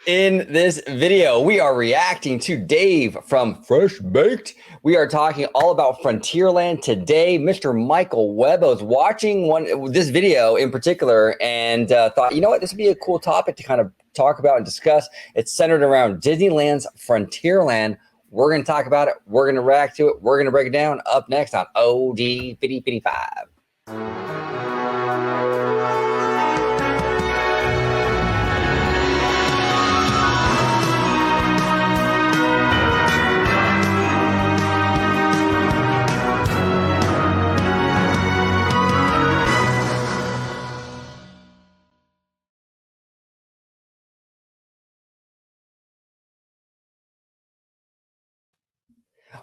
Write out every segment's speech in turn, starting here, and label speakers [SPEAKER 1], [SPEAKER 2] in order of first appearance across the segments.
[SPEAKER 1] In this video, we are reacting to Dave from Fresh Baked. We are talking all about Frontierland today. Mr. Michael Webba was watching this video in particular and thought, you know what, this would be a cool topic to kind of talk about and discuss. It's centered around Disneyland's Frontierland. We're going to talk about it. We're going to react to it. We're going to break it down up next on OG 5055.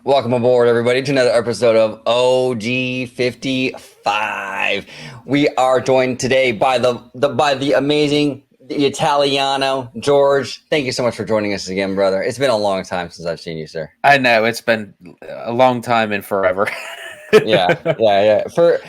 [SPEAKER 1] Welcome aboard, everybody, to another episode of OG 55. We are joined today by the amazing Italiano, George. Thank you so much for joining us again, brother. It's been a long time since I've seen you, sir.
[SPEAKER 2] I know, it's been a long time and forever.
[SPEAKER 1] Yeah. For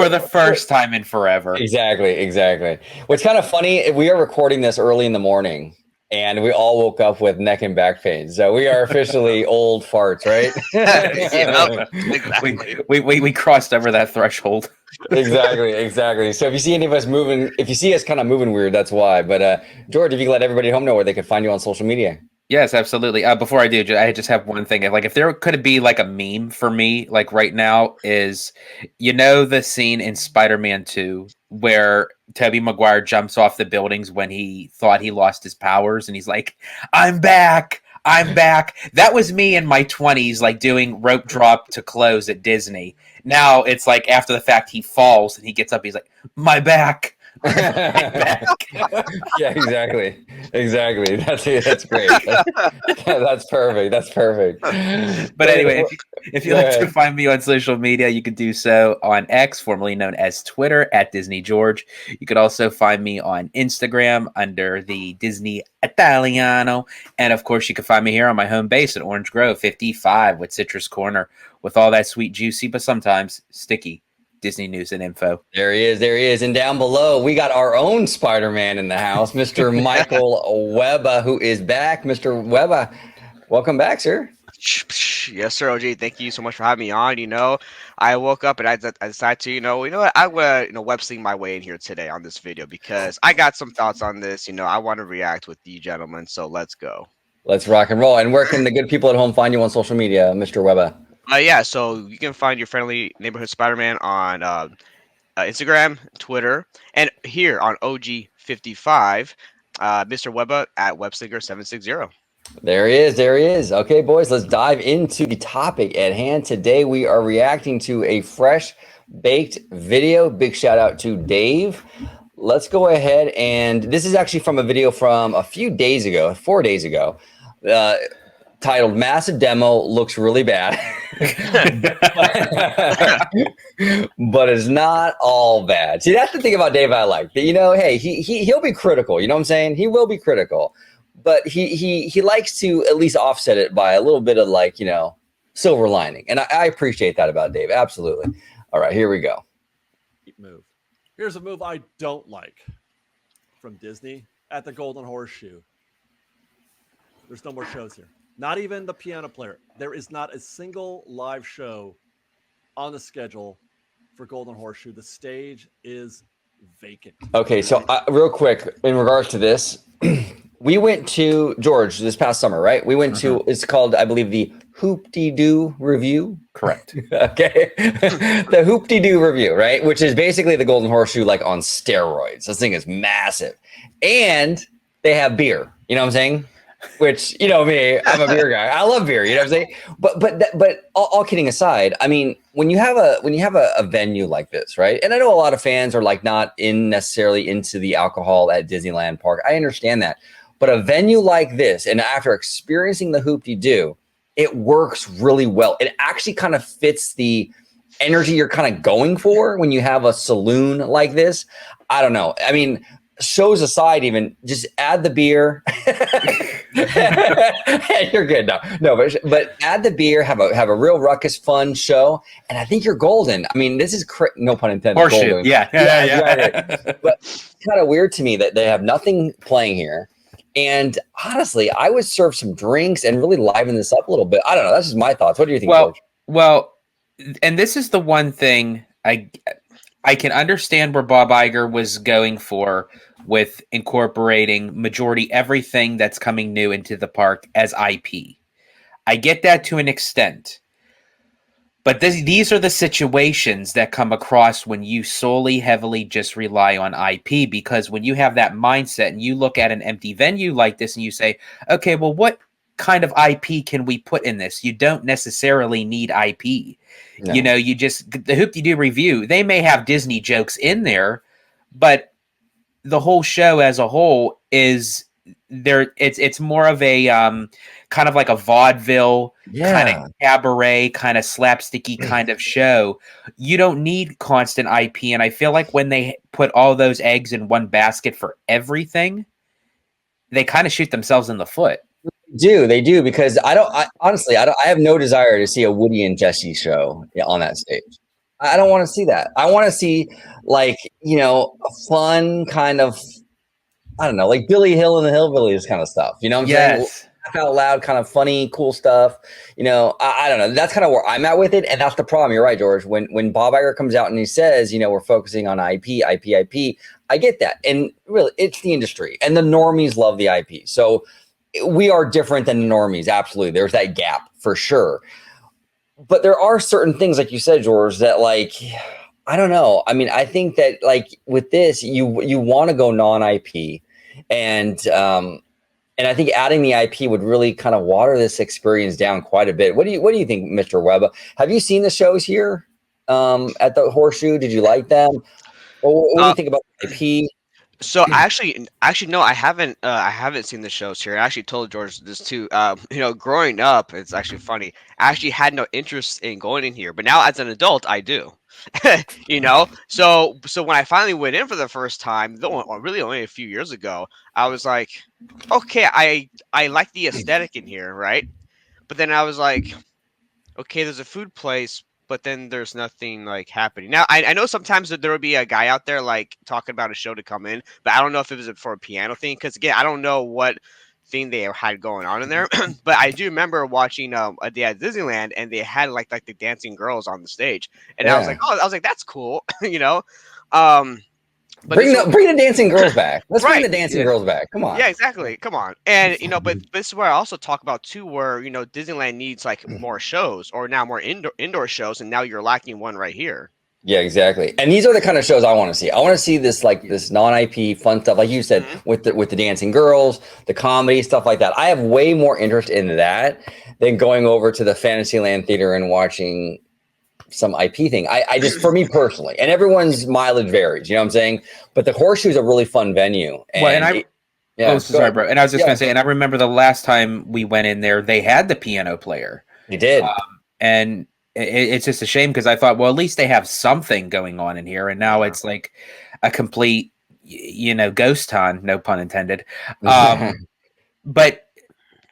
[SPEAKER 2] the first time in forever.
[SPEAKER 1] Exactly. What's kind of funny, we are recording this early in the morning. And we all woke up with neck and back pain. So we are officially old farts, right?
[SPEAKER 2] Exactly. We crossed over that threshold.
[SPEAKER 1] Exactly. So if you see any of us moving, if you see us kind of moving weird, that's why. But George, if you could let everybody at home know where they can find you on social media.
[SPEAKER 2] Yes, absolutely. Before I do, I just have one thing. Like, if there could be like a meme for me, like right now, is the scene in Spider-Man 2 where Tobey Maguire jumps off the buildings when he thought he lost his powers, and he's like, "I'm back. That was me in my 20s, like doing rope drop to close at Disney. Now it's like after the fact, he falls and he gets up. He's like, "My back."
[SPEAKER 1] Yeah, exactly. That's great. That's perfect.
[SPEAKER 2] But anyway, if you like to find me on social media, you can do so on X, formerly known as Twitter, at Disney George. You could also find me on Instagram under the Disney Italiano, and of course, you can find me here on my home base at Orange Grove 55 with Citrus Corner, with all that sweet, juicy, but sometimes sticky Disney news and info.
[SPEAKER 1] There he is. And down below, we got our own Spider-Man in the house, Mr. Michael Webba, who is back. Mr. Webba, welcome back, sir.
[SPEAKER 3] Yes, sir, OG. Thank you so much for having me on. I woke up and I decided to, what, I would, web sling my way in here today on this video because I got some thoughts on this. I want to react with you gentlemen, so let's go.
[SPEAKER 1] Let's rock and roll. And where can the good people at home find you on social media, Mr. Webba?
[SPEAKER 3] So you can find your friendly neighborhood Spider-Man on Instagram, Twitter, and here on OG55, Mr. Webba at Webslinger760.
[SPEAKER 1] There he is. Okay, boys, let's dive into the topic at hand. Today, we are reacting to a fresh baked video. Big shout out to Dave. Let's go ahead, and this is actually from a video from a few days ago, 4 days ago. Titled "Massive Demo Looks Really Bad," but it's not all bad. See, that's the thing about Dave I like. Hey, he'll be critical. You know what I'm saying? He will be critical, but he likes to at least offset it by a little bit of silver lining, and I appreciate that about Dave. Absolutely. All right, here we go.
[SPEAKER 4] Move. Here's a move I don't like from Disney at the Golden Horseshoe. There's no more shows here. Not even the piano player. There is not a single live show on the schedule for Golden Horseshoe. The stage is vacant.
[SPEAKER 1] Okay, so real quick, in regards to this, we went to, George, this past summer, right? We went to, it's called, I believe, the Hoop-de-Doo Review.
[SPEAKER 2] Correct.
[SPEAKER 1] Okay. The Hoop-de-Doo Review, right? Which is basically the Golden Horseshoe, like on steroids. This thing is massive. And they have beer. You know what I'm saying? Which, me, I'm a beer guy. I love beer, you know what I'm saying? But all kidding aside, I mean, when you have a venue like this, right? And I know a lot of fans are like not necessarily into the alcohol at Disneyland Park. I understand that. But a venue like this, and after experiencing the Hoop-de-Doo, it works really well. It actually kind of fits the energy you're kind of going for when you have a saloon like this. I don't know. I mean, shows aside, even just add the beer. You're good. No, but add the beer, have a real ruckus, fun show, and I think you're golden. I mean, this is no pun intended.
[SPEAKER 2] Horseshoe, yeah.
[SPEAKER 1] Exactly. But it's kind of weird to me that they have nothing playing here, And honestly, I would serve some drinks and really liven this up a little bit. I don't know. That's just my thoughts. What do you think, George?
[SPEAKER 2] Well, and this is the one thing I can understand where Bob Iger was going for with incorporating majority everything that's coming new into the park as IP. I get that to an extent. But these are the situations that come across when you solely heavily just rely on IP, because when you have that mindset and you look at an empty venue like this and you say, okay, well, what kind of IP can we put in this? You don't necessarily need IP.
[SPEAKER 1] No.
[SPEAKER 2] You know, you just, the Hoop-de-Doo review, they may have Disney jokes in there, but the whole show as a whole is there. It's more of a kind of like a vaudeville, kind of cabaret, kind of slapsticky kind of show. You don't need constant IP. And I feel like when they put all those eggs in one basket for everything, they kind of shoot themselves in the foot.
[SPEAKER 1] They do, because honestly, I have no desire to see a Woody and Jesse show on that stage. I don't want to see that. I want to see, like, you know, a fun kind of, I don't know, like Billy Hill and the Hillbillies kind of stuff. You know what I'm saying? Laugh out loud, kind of funny, cool stuff. You know, I don't know. That's kind of where I'm at with it, and that's the problem. You're right, George. When Bob Iger comes out and he says, you know, we're focusing on IP, I get that, and really, it's the industry, and the normies love the IP. So we are different than the normies. Absolutely, there's that gap for sure. But there are certain things, like you said, George, that, like, I don't know. I mean, I think that, like, with this, you want to go non-IP, and I think adding the IP would really kind of water this experience down quite a bit. What do you think, Mr. Webba? Have you seen the shows here at the Horseshoe? Did you like them? What do you think about the IP?
[SPEAKER 3] So actually, no, I haven't. I haven't seen the shows here. I actually told George this too. You know, growing up, it's actually funny. I actually had no interest in going in here, but now as an adult, I do. You know, so when I finally went in for the first time, though, really only a few years ago, I was like, okay, I like the aesthetic in here, right? But then I was like, okay, there's a food place, but then there's nothing like happening. Now I know sometimes that there would be a guy out there like talking about a show to come in, but I don't know if it was for a piano thing, because again, I don't know what thing they had going on in there. But I do remember watching a day at Disneyland, and they had like the dancing girls on the stage, and I was like, that's cool, you know. But
[SPEAKER 1] bring the dancing girls back. Let's bring the dancing girls back. Come on.
[SPEAKER 3] Yeah, exactly. Come on. And you know, but this is where I also talk about too, where you know Disneyland needs like more shows, or now more indoor shows, and now you're lacking one right here.
[SPEAKER 1] Yeah, exactly. And these are the kind of shows I want to see. I want to see this, like, this non-IP fun stuff, like you said, with the dancing girls, the comedy, stuff like that. I have way more interest in that than going over to the Fantasyland Theater and watching some IP thing. I just, for me personally, and everyone's mileage varies, you know what I'm saying? But the Horseshoe is a really fun venue. And
[SPEAKER 2] sorry, bro. And I was just going to say, and I remember the last time we went in there, they had the piano player.
[SPEAKER 1] They did.
[SPEAKER 2] And it's just a shame, because I thought, well, at least they have something going on in here. And now it's like a complete, you know, ghost town, no pun intended. But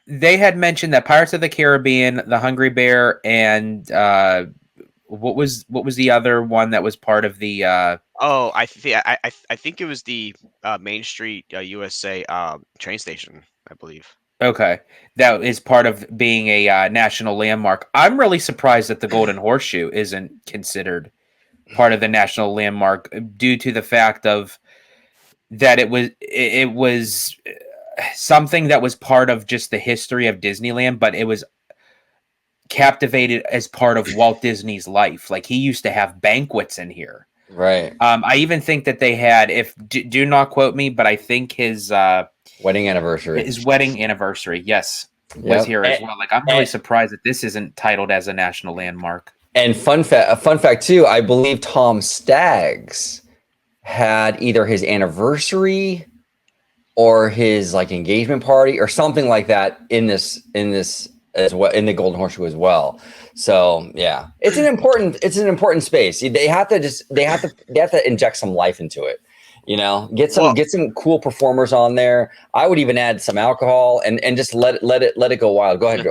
[SPEAKER 2] they had mentioned that Pirates of the Caribbean, the Hungry Bear, and what was the other one that was part of the
[SPEAKER 3] I think it was the Main Street USA train station, I believe.
[SPEAKER 2] Okay, that is part of being a national landmark. I'm really surprised that the Golden Horseshoe isn't considered part of the national landmark, due to the fact of that it was something that was part of just the history of Disneyland, but it was captivated as part of Walt Disney's life. Like, he used to have banquets in here.
[SPEAKER 1] Right.
[SPEAKER 2] I even think that they had, do not quote me, but I think his
[SPEAKER 1] wedding anniversary.
[SPEAKER 2] Yes, was here as well. Like, I'm really surprised that this isn't titled as a national landmark.
[SPEAKER 1] And a fun fact too, I believe Tom Staggs had either his anniversary or his like engagement party or something like that in this as well, in the Golden Horseshoe as well. So yeah, it's an important space. They have to inject some life into it. You know, get some cool performers on there. I would even add some alcohol and just let it go wild. Go ahead,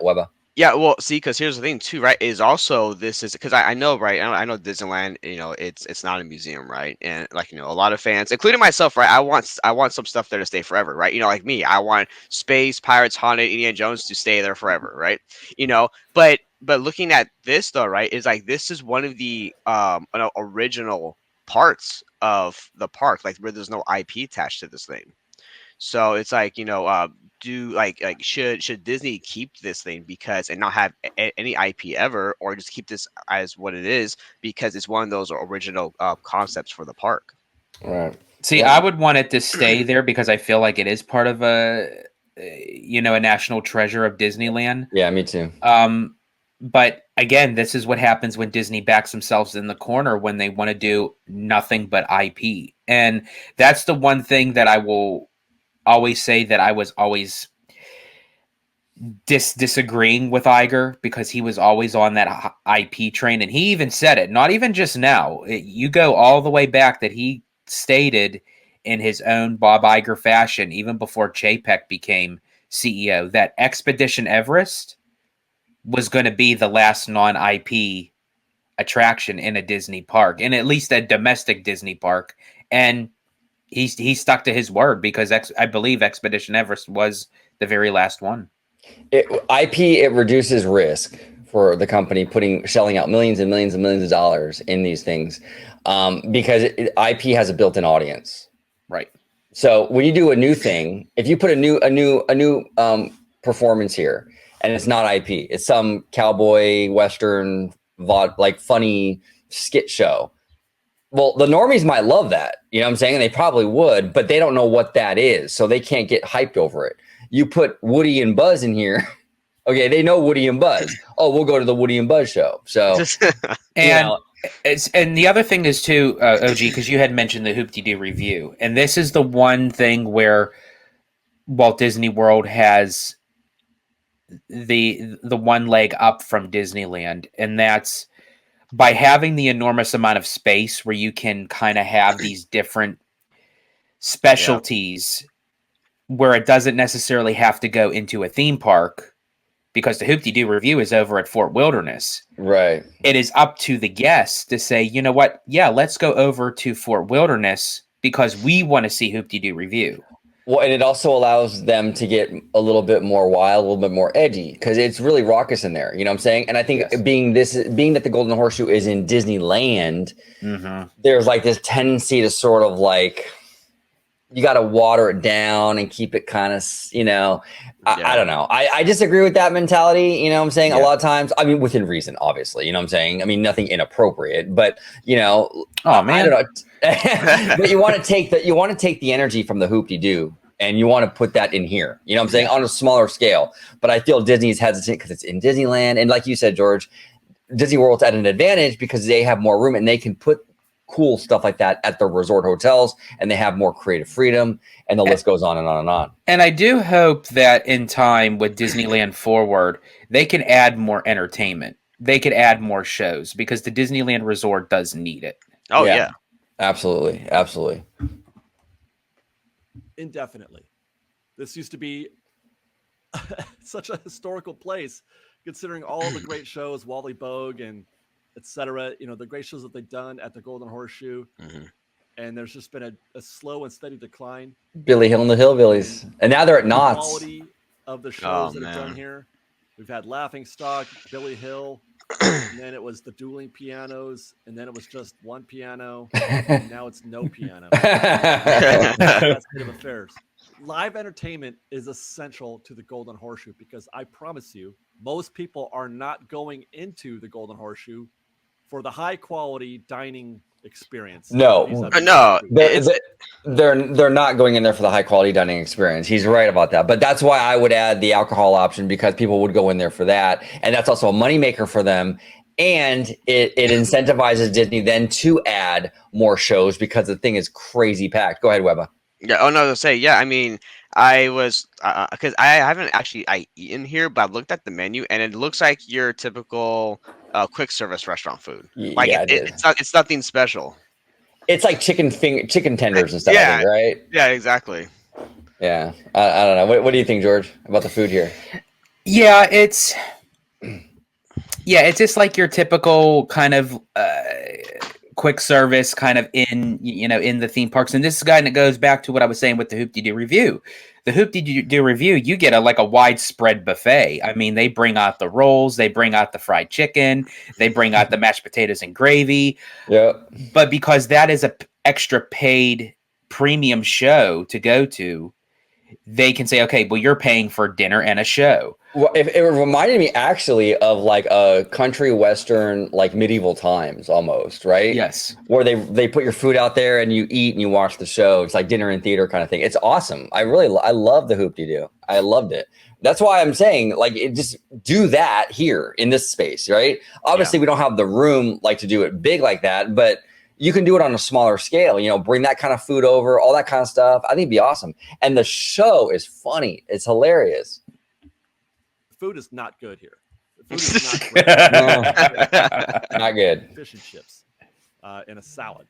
[SPEAKER 1] Webba.
[SPEAKER 3] Yeah, well, see, because here's the thing too, right? Is also this is because I know, right? I know Disneyland, it's not a museum, right? And like a lot of fans, including myself, right? I want some stuff there to stay forever, right? Like me, I want Space Pirates, Haunted, Indiana Jones to stay there forever, right? But looking at this though, right, is like this is one of the original parts of the park, like where there's no IP attached to this thing. So it's like do like should Disney keep this thing because and not have any IP ever, or just keep this as what it is because it's one of those original concepts for the park.
[SPEAKER 1] Right.
[SPEAKER 2] See,
[SPEAKER 1] Well,
[SPEAKER 2] I would want it to stay there because I feel like it is part of a national treasure of Disneyland.
[SPEAKER 1] yeah, me too.
[SPEAKER 2] But again, this is what happens when Disney backs themselves in the corner when they want to do nothing but IP. And that's the one thing that I will always say that I was always disagreeing with Iger because he was always on that IP train. And he even said it, not even just now. You go all the way back that he stated in his own Bob Iger fashion, even before Chapek became CEO, that Expedition Everest was going to be the last non-IP attraction in a Disney park, in at least a domestic Disney park. And he stuck to his word because I believe Expedition Everest was the very last one.
[SPEAKER 1] IP, it reduces risk for the company shelling out millions and millions and millions of dollars in these things because IP has a built-in audience.
[SPEAKER 2] Right.
[SPEAKER 1] So when you do a new thing, if you put a new performance here and it's not IP, it's some cowboy western like funny skit show. Well, the normies might love that, you know what I'm saying? And they probably would, but they don't know what that is, so they can't get hyped over it. You put Woody and Buzz in here, okay, they know Woody and Buzz. Oh, we'll go to the Woody and Buzz show. So,
[SPEAKER 2] and and the other thing is too, OG, because you had mentioned the Hoop-Dee-Doo review, and this is the one thing where Walt Disney World has the one leg up from Disneyland, and that's by having the enormous amount of space where you can kind of have these different specialties where it doesn't necessarily have to go into a theme park because the Hoop-Dee-Doo review is over at Fort Wilderness.
[SPEAKER 1] right.
[SPEAKER 2] It is up to the guests to say, you know what? Yeah, let's go over to Fort Wilderness because we want to see Hoop-Dee-Doo review.
[SPEAKER 1] Well, and it also allows them to get a little bit more wild, a little bit more edgy, because it's really raucous in there. You know what I'm saying? And I think being that the Golden Horseshoe is in Disneyland, there's like this tendency to sort of like you got to water it down and keep it kind of, I don't know. I disagree with that mentality. You know what I'm saying? A lot of times, I mean, within reason, obviously, you know what I'm saying? I mean, nothing inappropriate, but
[SPEAKER 2] oh man,
[SPEAKER 1] I don't know. But you want to take the energy from the Hoop-Dee-Doo and you want to put that in here, you know what I'm saying? On a smaller scale. But I feel Disney's hesitant because it's in Disneyland. And like you said, George, Disney World's at an advantage because they have more room and they can put cool stuff like that at their resort hotels and they have more creative freedom, and the list goes on and on and on.
[SPEAKER 2] And I do hope that in time with Disneyland Forward, they can add more entertainment. They could add more shows because the Disneyland Resort does need it.
[SPEAKER 3] Oh yeah.
[SPEAKER 1] Absolutely. Absolutely.
[SPEAKER 4] Indefinitely. This used to be such a historical place, considering all the great shows, Wally Bogue and etc. The great shows that they've done at the Golden Horseshoe. And there's just been a slow and steady decline.
[SPEAKER 1] Billy Hill and the Hillbillies. And now they're at Knott's.
[SPEAKER 4] Quality of the shows that are done here. We've had Laughing Stock, Billy Hill, and then it was the dueling pianos, and then it was just one piano, and now it's no piano. That's state of affairs. Live entertainment is essential to the Golden Horseshoe because I promise you, most people are not going into the Golden Horseshoe for the high quality dining experience.
[SPEAKER 1] No, they're not going in there for the high quality dining experience. He's right about that. But that's why I would add the alcohol option, because people would go in there for that. And that's also a moneymaker for them. And it incentivizes Disney then to add more shows because the thing is crazy packed. Go ahead, Webba.
[SPEAKER 3] Yeah. Oh no, to say, yeah. I mean, I was because I haven't actually eaten here, but I've looked at the menu and it looks like your typical quick service restaurant food. Like it's nothing special.
[SPEAKER 1] It's like chicken tenders and stuff, I think, right?
[SPEAKER 3] Yeah, exactly.
[SPEAKER 1] Yeah, I don't know. What do you think, George, about the food here?
[SPEAKER 2] Yeah, it's Yeah, it's just like your typical kind of quick service kind of in the theme parks. And this kind of goes back to what I was saying with the Hoop-Dee-Doo review. The Hoop-Dee-Doo review, you get a widespread buffet. I mean, they bring out the rolls, they bring out the fried chicken, they bring out the mashed potatoes and gravy.
[SPEAKER 1] Yeah.
[SPEAKER 2] But because that is a extra paid premium show to go to, they can say, okay, well, you're paying for dinner and a show.
[SPEAKER 1] Well, it reminded me actually of like a country western, like medieval times almost, right?
[SPEAKER 2] Yes.
[SPEAKER 1] Where they put your food out there and you eat and you watch the show. It's like dinner and theater kind of thing. It's awesome. I love the Hoop-Dee-Doo. I loved it. That's why I'm saying just do that here in this space, right? Obviously, we don't have the room like to do it big like that, but you can do it on a smaller scale, bring that kind of food over, all that kind of stuff. I think it'd be awesome. And the show is funny. It's hilarious.
[SPEAKER 4] Food is not good here. The food is not great.
[SPEAKER 1] No, not good.
[SPEAKER 4] Fish and chips and a salad.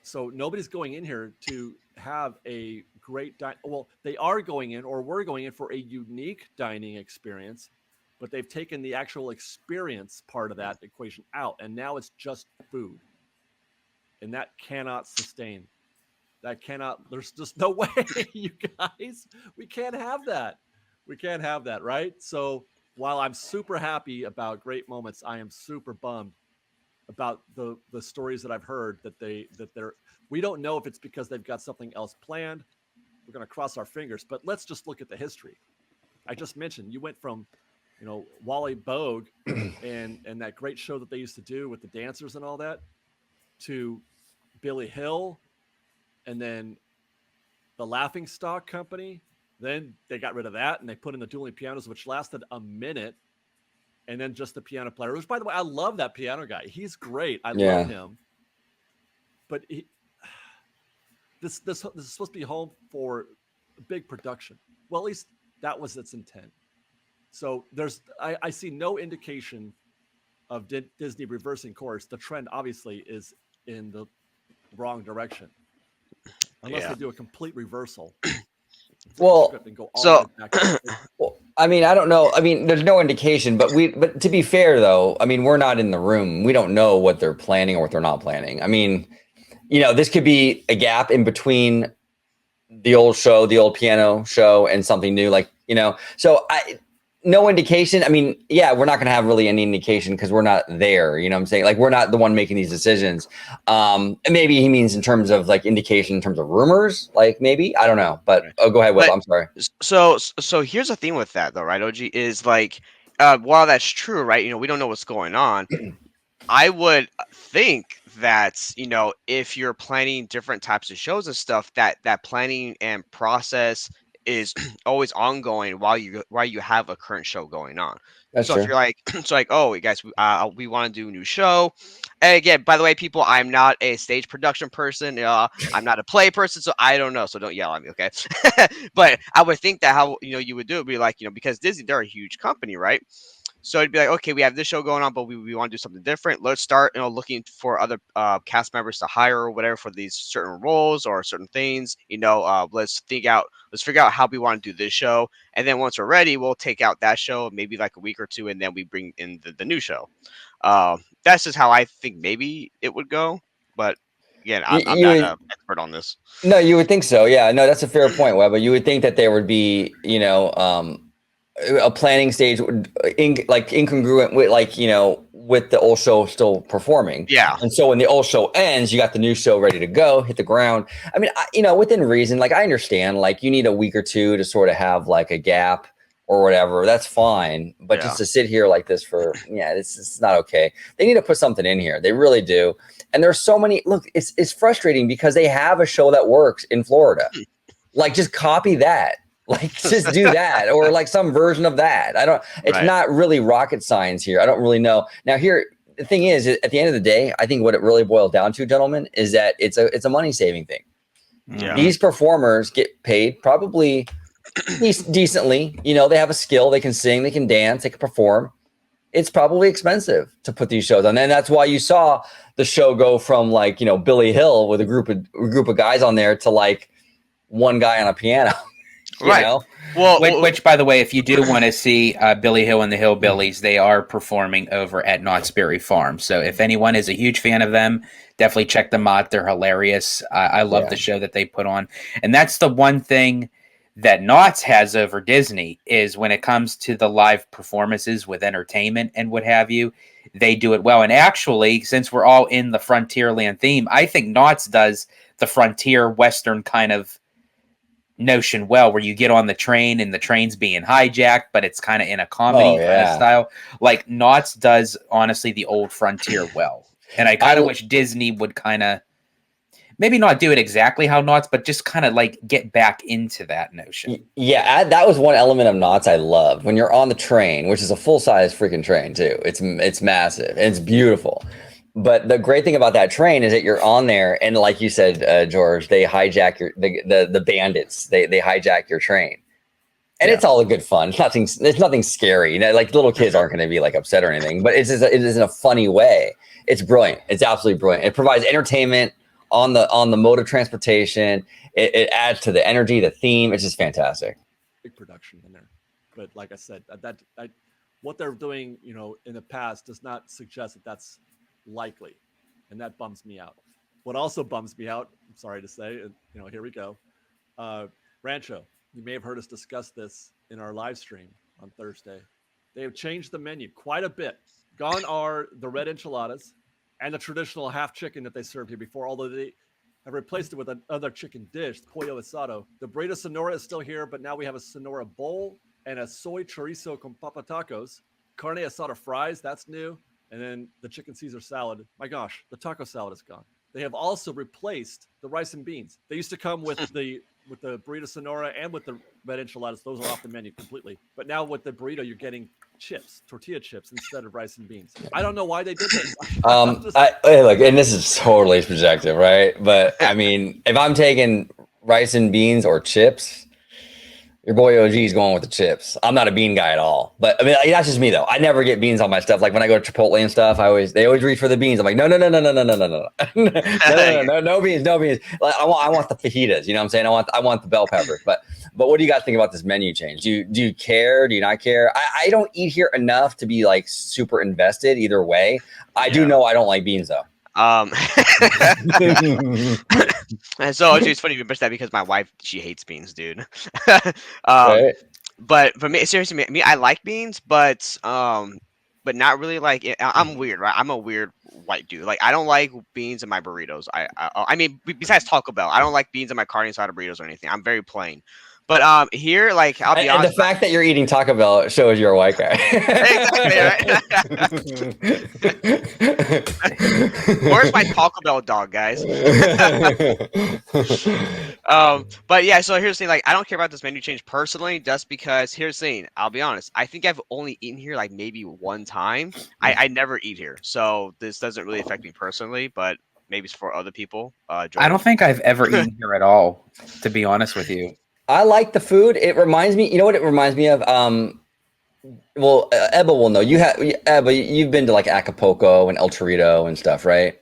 [SPEAKER 4] So nobody's going in here to have a great well, they are going in, or we're going in for a unique dining experience, but they've taken the actual experience part of that equation out, and now it's just food. And that cannot sustain. There's just no way, you guys. We can't have that. We can't have that, right? So while I'm super happy about great moments, I am super bummed about the stories that I've heard that they're we don't know if it's because they've got something else planned. We're gonna cross our fingers, but let's just look at the history. I just mentioned you went from Wally Bogue and that great show that they used to do with the dancers and all that to Billy Hill, and then the Laughing Stock Company. Then they got rid of that and they put in the dueling pianos, which lasted a minute, and then just the piano player. Which, by the way, I love that piano guy. He's great. I love him. But this is supposed to be home for a big production. Well, at least that was its intent. So I see no indication of Disney reversing course. The trend obviously is in the wrong direction, unless they do a complete reversal.
[SPEAKER 1] Well,
[SPEAKER 4] Well,
[SPEAKER 1] I mean, I don't know. I mean, there's no indication, but to be fair though, I mean, we're not in the room. We don't know what they're planning or what they're not planning. I mean, this could be a gap in between the old show, the old piano show, and something new, so no indication. I mean, we're not going to have really any indication because we're not there. You know what I'm saying? Like, we're not the one making these decisions. And maybe he means in terms of indication in terms of rumors, maybe, I don't know, but go ahead, Webba. I'm sorry.
[SPEAKER 3] So here's the thing with that though, right? OG is while that's true, right? We don't know what's going on. I would think that, if you're planning different types of shows and stuff, that planning and process is always ongoing while you have a current show going on.
[SPEAKER 1] That's
[SPEAKER 3] so
[SPEAKER 1] true.
[SPEAKER 3] If you're oh, guys, we want to do a new show. And again, by the way, people, I'm not a stage production person. I'm not a play person, so I don't know. So don't yell at me, okay? But I would think that how you would do it would be because Disney, they're a huge company, right? So it'd be okay, we have this show going on, but we want to do something different. Let's start, looking for other cast members to hire or whatever for these certain roles or certain things. Let's figure out how we want to do this show, and then once we're ready, we'll take out that show, maybe a week or two, and then we bring in the new show. That's just how I think maybe it would go. But again, I'm not an expert on this.
[SPEAKER 1] No, you would think so. Yeah, no, that's a fair point, Webba. You would think that there would be, a planning stage incongruent with with the old show still performing.
[SPEAKER 3] Yeah.
[SPEAKER 1] And so when the old show ends, you got the new show ready to go, hit the ground. I mean, within reason, I understand, you need a week or two to sort of have a gap or whatever. That's fine. But just to sit here like this for, it's not okay. They need to put something in here. They really do. And there's so many, look, it's frustrating because they have a show that works in Florida. Just copy that. Just do that, or some version of that. It's not really rocket science here. I don't really know. Now here, the thing is, at the end of the day, I think what it really boils down to, gentlemen, is that it's a money saving thing.
[SPEAKER 3] Yeah.
[SPEAKER 1] These performers get paid probably decently. They have a skill. They can sing, they can dance, they can perform. It's probably expensive to put these shows on. And that's why you saw the show go from Billy Hill with a group of guys on there to one guy on a piano. You
[SPEAKER 3] Right.
[SPEAKER 1] know?
[SPEAKER 2] Which, by the way, if you do want to see Billy Hill and the Hillbillies, they are performing over at Knott's Berry Farm. So if anyone is a huge fan of them, definitely check them out. They're hilarious. I love the show that they put on. And that's the one thing that Knott's has over Disney is when it comes to the live performances with entertainment and what have you, they do it well. And actually, since we're all in the Frontierland theme, I think Knott's does the frontier Western kind of notion well, where you get on the train and the train's being hijacked, but it's kind of in a comedy kind of style. Like Knott's does honestly the old frontier well. And I kind of wish Disney would kind of maybe not do it exactly how Knott's, but just kind of like get back into that notion.
[SPEAKER 1] Yeah, that was one element of Knott's I loved. When you're on the train, which is a full-size freaking train too. It's massive and it's beautiful. But the great thing about that train is that you're on there, and like you said, George, they hijack the bandits. They hijack your train, and it's all a good fun. It's nothing scary. You know, like little kids aren't going to be like upset or anything. But it is in a funny way. It's brilliant. It's absolutely brilliant. It provides entertainment on the mode of transportation. It adds to the energy, the theme. It's just fantastic.
[SPEAKER 4] Big production in there, but like I said, what they're doing, in the past does not suggest that that's likely, and that bums me out. What also bums me out, I'm sorry to say, here we go. Rancho, you may have heard us discuss this in our live stream on Thursday. They have changed the menu quite a bit. Gone are the red enchiladas and the traditional half chicken that they served here before, although they have replaced it with another chicken dish, pollo asado. The burrito Sonora is still here, but now we have a Sonora bowl and a soy chorizo con papa tacos, carne asada fries, that's new. And then the chicken Caesar salad. My gosh, the taco salad is gone. They have also replaced the rice and beans. They used to come with the burrito Sonora and with the red enchiladas. Those are off the menu completely. But now with the burrito, you're getting chips, tortilla chips instead of rice and beans. I don't know why they did this.
[SPEAKER 1] Hey, look, and this is totally subjective, right? But I mean, if I'm taking rice and beans or chips, your boy OG is going with the chips. I'm not a bean guy at all. But I mean, that's just me though. I never get beans on my stuff. Like when I go to Chipotle and stuff, they always reach for the beans. I'm like, no, no beans, no beans. Like, I want the fajitas. You know what I'm saying? I want the bell peppers. But what do you guys think about this menu change? Do you care? Do you not care? I don't eat here enough to be like super invested either way. I do know I don't like beans though.
[SPEAKER 3] And so it's funny you mentioned that because my wife, she hates beans, dude.
[SPEAKER 1] Right.
[SPEAKER 3] But for me, seriously, me, I like beans, but not really like. I'm weird, right? I'm a weird white dude. Like I don't like beans in my burritos. I mean, besides Taco Bell, I don't like beans in my carne asada burritos or anything. I'm very plain. But here, like, I'll be honest.
[SPEAKER 1] And the fact that you're eating Taco Bell shows you're a white guy.
[SPEAKER 3] Exactly, right? Where's my Taco Bell dog, guys? But yeah, so here's the thing. Like, I don't care about this menu change personally, just because here's the thing. I'll be honest. I think I've only eaten here like maybe one time. I never eat here, so this doesn't really affect me personally. But maybe it's for other people.
[SPEAKER 2] I don't think I've ever eaten here at all, to be honest with you.
[SPEAKER 1] I like the food. It reminds me, you know what it reminds me of? Well, Ebba will know. Ebba, you've been to like Acapulco and El Torito and stuff, right?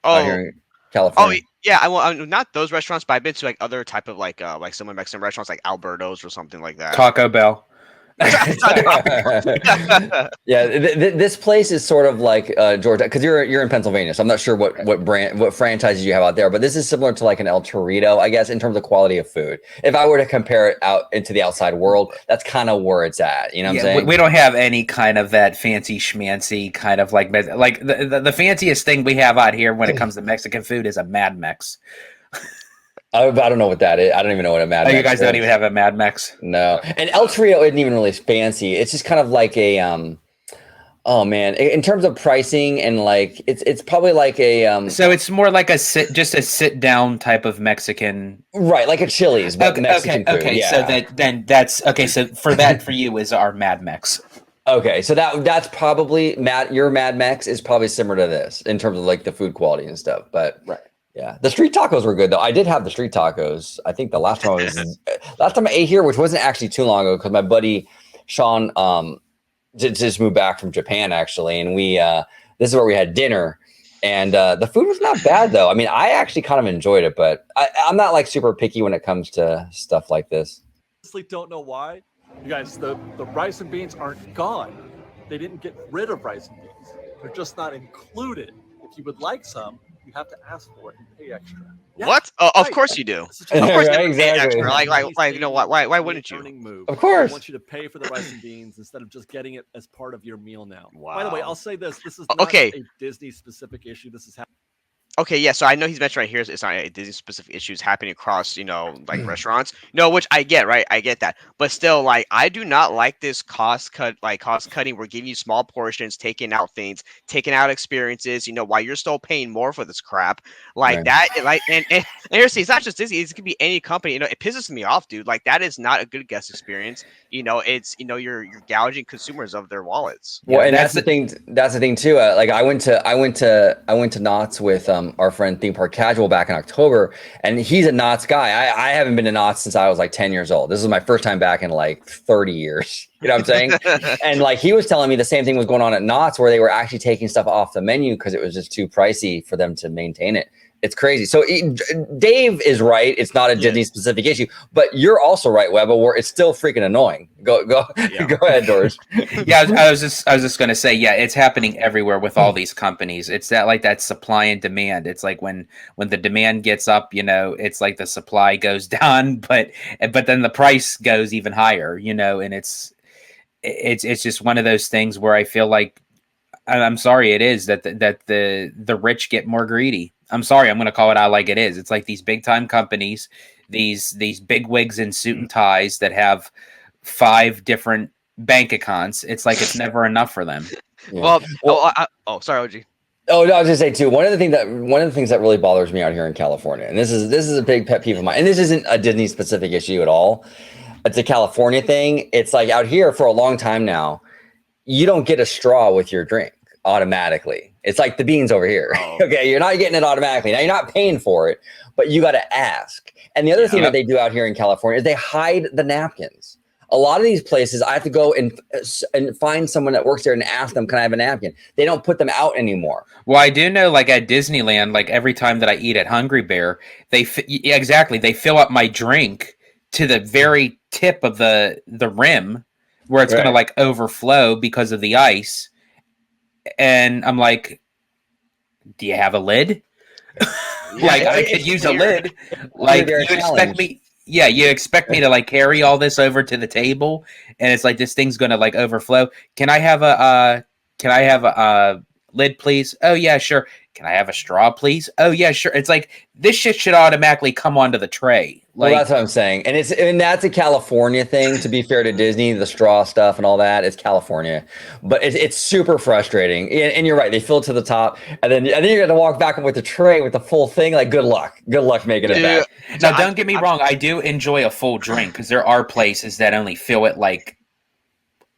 [SPEAKER 1] Out here in California.
[SPEAKER 3] Oh, yeah. I'm not those restaurants, but I've been to like other type of like similar Mexican restaurants, like Alberto's or something like that.
[SPEAKER 2] Taco Bell.
[SPEAKER 1] Yeah, this place is sort of like Georgia, because you're in Pennsylvania, so I'm not sure what franchises you have out there, but this is similar to like an El Torito, I guess, in terms of quality of food. If I were to compare it out into the outside world, that's kind of where it's at. You know what I'm saying?
[SPEAKER 2] We don't have any kind of that fancy schmancy kind of like the fanciest thing we have out here when it comes to Mexican food is a Mad Mex.
[SPEAKER 1] I don't know what that is. I don't even know what a Mad Mex is.
[SPEAKER 2] You guys don't even have a Mad Mex?
[SPEAKER 1] No. And El Trio isn't even really fancy. It's just kind of like a, oh man, in terms of pricing and like, it's probably like a,
[SPEAKER 2] so it's more like just a sit down type of Mexican.
[SPEAKER 1] Right. Like a Chili's, but Mexican food.
[SPEAKER 2] Okay.
[SPEAKER 1] Yeah.
[SPEAKER 2] So that's, okay. So for you is our Mad Mex.
[SPEAKER 1] Okay. So that's probably your Mad Mex is probably similar to this in terms of like the food quality and stuff, but
[SPEAKER 2] right.
[SPEAKER 1] Yeah, the street tacos were good though. I did have the street tacos. I think the last time I ate here, which wasn't actually too long ago, because my buddy Sean just moved back from Japan actually, and this is where we had dinner, and the food was not bad though. I mean, I actually kind of enjoyed it, but I'm not like super picky when it comes to stuff like this.
[SPEAKER 4] honestly don't know why. You guys, the rice and beans aren't gone. They didn't get rid of rice and beans. They're just not included. If you would like some, you have to ask for it and pay extra. Yeah,
[SPEAKER 3] What? Oh, of
[SPEAKER 4] right.
[SPEAKER 3] course you do.
[SPEAKER 4] This is
[SPEAKER 3] Of course,
[SPEAKER 1] Right,
[SPEAKER 3] you pay
[SPEAKER 1] exactly.
[SPEAKER 3] extra. Like, you know what? Why wouldn't you?
[SPEAKER 4] Earning move.
[SPEAKER 1] Of course.
[SPEAKER 4] They want you to pay for the rice and beans instead of just getting it as part of your meal now. By the way,
[SPEAKER 3] Wow.
[SPEAKER 4] I'll say this: this is not
[SPEAKER 3] Okay.
[SPEAKER 4] a Disney specific issue. This is
[SPEAKER 3] Okay, yeah. So I know he's mentioned right here it's not a Disney specific issues happening across, like restaurants. No, which I get, right? I get that. But still, like, I do not like this cost cutting. We're giving you small portions, taking out things, taking out experiences. While you're still paying more for this crap, like
[SPEAKER 1] Right.
[SPEAKER 3] that. Like, and here's it's not just Disney. It could be any company. It pisses me off, dude. Like, that is not a good guest experience. It's you're gouging consumers of their wallets.
[SPEAKER 1] Well,
[SPEAKER 2] Yeah,
[SPEAKER 1] and that's the thing. That's the thing too. Like I went to Knott's with our friend Theme Park Casual back in October, and he's a Knott's guy. I haven't been to Knott's since I was like 10 years old. This is my first time back in like 30 years. You know what I'm saying? And like he was telling me the same thing was going on at Knott's, where they were actually taking stuff off the menu because it was just too pricey for them to maintain it. It's crazy. So Dave is right. It's not a Disney specific issue, but you're also right, Webba, where it's still freaking annoying. Go go ahead, George.
[SPEAKER 2] Yeah, I was just gonna say, yeah, it's happening everywhere with all these companies. It's that supply and demand. It's like when the demand gets up, it's like the supply goes down, but then the price goes even higher, and it's just one of those things where I feel like I'm sorry, it is that the rich get more greedy. I'm sorry, I'm going to call it out like it is. It's like these big time companies, these big wigs in suit and ties that have 5 different bank accounts. It's like it's never enough for them.
[SPEAKER 3] Yeah. Sorry, OG.
[SPEAKER 1] Oh no, I was gonna say too. One of the things that really bothers me out here in California, and this is a big pet peeve of mine, and this isn't a Disney specific issue at all. It's a California thing. It's like out here for a long time now, you don't get a straw with your drink automatically. It's like the beans over here.
[SPEAKER 3] Oh.
[SPEAKER 1] Okay, you're not getting it automatically. Now you're not paying for it, but you got to ask. And the other thing that they do out here in California is they hide the napkins. A lot of these places, I have to go and find someone that works there and ask them, "Can I have a napkin?" They don't put them out anymore.
[SPEAKER 2] Well, I do know, like at Disneyland, like every time that I eat at Hungry Bear, they fill up my drink to the very tip of the rim, where it's going to like overflow because of the ice. And I'm like, do you have a lid? Like I could use a lid. Like you expect me? Yeah, you expect me to like carry all this over to the table, and it's like this thing's gonna like overflow. Can I have a lid, please? Oh yeah, sure. Can I have a straw, please? Oh yeah, sure. It's like this shit should automatically come onto the tray. Like,
[SPEAKER 1] well, that's what I'm saying, and that's a California thing. To be fair to Disney, the straw stuff and all that, it's California, but it's super frustrating. And you're right; they fill it to the top, and then you're going to walk back with the tray with the full thing. Like, good luck making it back.
[SPEAKER 2] Now, don't get me wrong; I do enjoy a full drink because there are places that only fill it like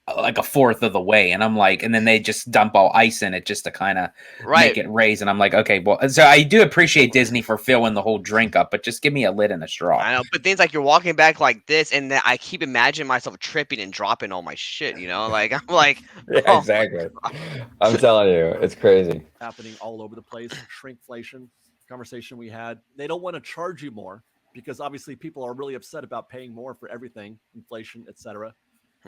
[SPEAKER 2] a fourth of the way, and I'm like, and then they just dump all ice in it just to kind of make it raise, and I'm like, okay, well, so I do appreciate Disney for filling the whole drink up, but just give me a lid and a straw.
[SPEAKER 3] I know, but things like you're walking back like this, and then I keep imagining myself tripping and dropping all my shit. Like I'm like,
[SPEAKER 1] yeah, exactly. I'm telling you, it's crazy.
[SPEAKER 4] Happening all over the place. Shrinkflation conversation we had. They don't want to charge you more because obviously people are really upset about paying more for everything, inflation, etc.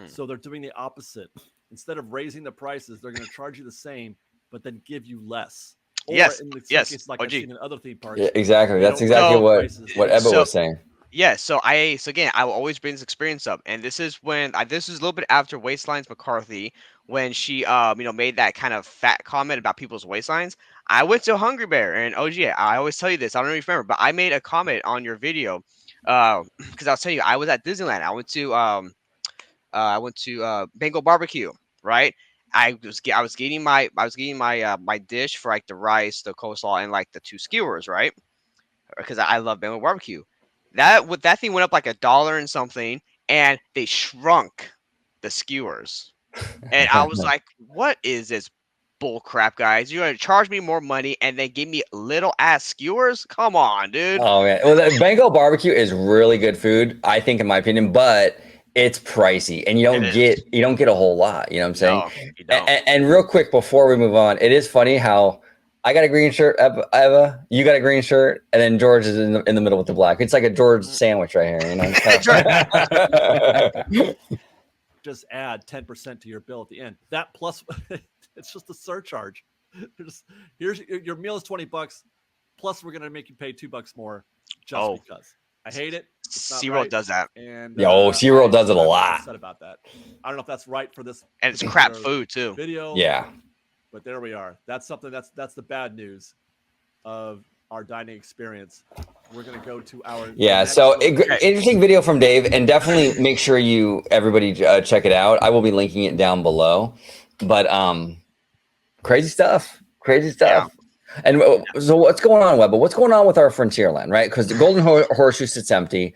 [SPEAKER 4] So they're doing the opposite. Instead of raising the prices, they're going to charge you the same, but then give you less. Or in the case, like I've seen in other theme parks.
[SPEAKER 1] Yeah, exactly. That's exactly what Webba was saying.
[SPEAKER 3] Yeah, so again, I will always bring this experience up, and this is when this is a little bit after Waistlines McCarthy, when she made that kind of fat comment about people's waistlines. I went to Hungry Bear, and OG, I always tell you this, I don't know if you remember, but I made a comment on your video because I'll tell you, I was at Disneyland. I went to Bengal barbecue, right? I was getting my my dish for like the rice, the coleslaw, and like the 2 skewers, right? Because I love Bengal barbecue. That thing went up like $1 and something, and they shrunk the skewers, and I was like, "What is this bull crap, guys? You're gonna charge me more money and then give me little ass skewers? Come on, dude!"
[SPEAKER 1] Oh man, well, the Bengal barbecue is really good food, I think, in my opinion, but it's pricey, and you don't get a whole lot. You know what I'm saying?
[SPEAKER 3] No, you don't.
[SPEAKER 1] And real quick before we move on, it is funny how I got a green shirt, Eva. You got a green shirt, and then George is in the middle with the black. It's like a George sandwich right here, you know.
[SPEAKER 4] Just add 10% to your bill at the end. That plus, it's just a surcharge. Here's your meal is $20. Plus, we're gonna make you pay $2 more just because. I hate it.
[SPEAKER 3] SeaWorld does that,
[SPEAKER 4] and
[SPEAKER 1] SeaWorld does it a lot.
[SPEAKER 4] Upset about that. I don't know if that's right for this.
[SPEAKER 3] And it's crap food too.
[SPEAKER 4] Video.
[SPEAKER 1] Yeah.
[SPEAKER 4] But there we are. That's something. That's the bad news of our dining experience. We're gonna go to our
[SPEAKER 1] interesting video from Dave, and definitely make sure everybody check it out. I will be linking it down below. But crazy stuff. Yeah. And so what's going on, Webba? What's going on with our Frontierland, right? Because the Golden Horseshoe sits empty.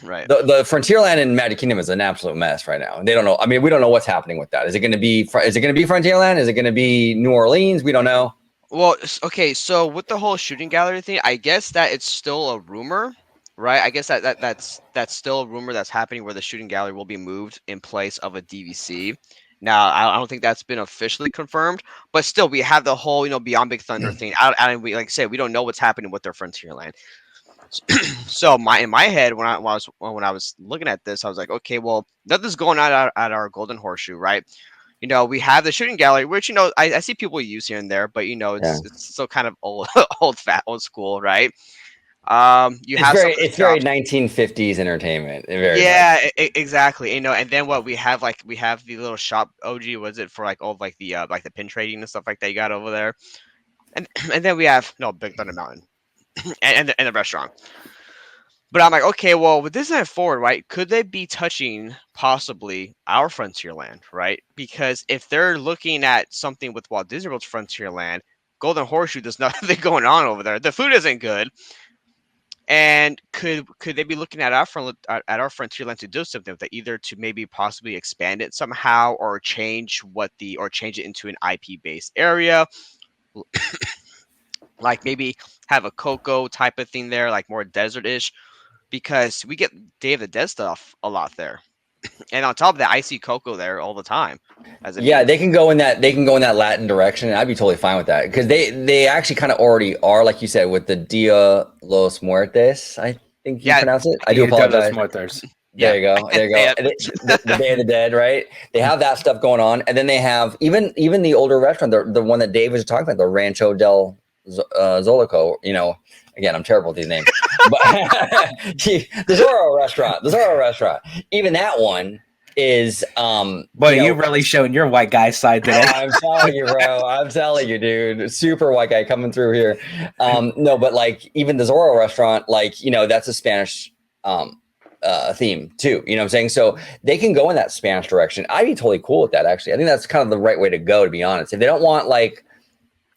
[SPEAKER 3] Right.
[SPEAKER 1] The Frontierland in Magic Kingdom is an absolute mess right now. They don't know. I mean, we don't know what's happening with that. Is it going to be Frontierland? Is it going to be New Orleans? We don't know.
[SPEAKER 3] Well, okay. So with the whole shooting gallery thing, I guess that it's still a rumor, right? I guess that's still a rumor that's happening where the shooting gallery will be moved in place of a DVC. Now, I don't think that's been officially confirmed, but still, we have the whole, Beyond Big Thunder thing. And we, like I said, we don't know what's happening with their Frontierland. So in my head, when I was looking at this, I was like, okay, well, nothing's going on at our Golden Horseshoe, right? We have the shooting gallery, which I see people use here and there, but it's still kind of old school, right?
[SPEAKER 1] It's very 1950s entertainment.
[SPEAKER 3] Exactly. And then we have the little shop. OG, was it for the pin trading and stuff like that you got over there, and then we have Big Thunder Mountain, and the restaurant. But I'm like, okay, well, with this night forward, right? Could they be touching possibly our Frontierland, right? Because if they're looking at something with Walt Disney World's Frontierland, Golden Horseshoe, there's nothing going on over there. The food isn't good. And could they be looking at our Frontierland to do something with it, either to maybe possibly expand it somehow, or change it into an IP based area, like maybe have a Coco type of thing there, like more desert-ish, because we get Day of the Dead stuff a lot there. And on top of that, I see Coco there all the time.
[SPEAKER 1] They can go in that Latin direction, and I'd be totally fine with that, because they actually kind of already are, like you said, with the Dia los Muertes. I think you pronounce it. I do apologize. There you go. The Day of the Dead, right? They have that stuff going on, and then they have even the older restaurant, the one that Dave was talking about, the Rancho del Zolico. Again, I'm terrible with these names, but the Zorro restaurant, even that one is
[SPEAKER 2] you're really showing your white guy side today.
[SPEAKER 1] I'm telling you, bro. I'm telling you, dude. Super white guy coming through here. No, but even the Zorro restaurant, that's a Spanish theme too. You know what I'm saying? So they can go in that Spanish direction. I'd be totally cool with that, actually. I think that's kind of the right way to go, to be honest. If they don't want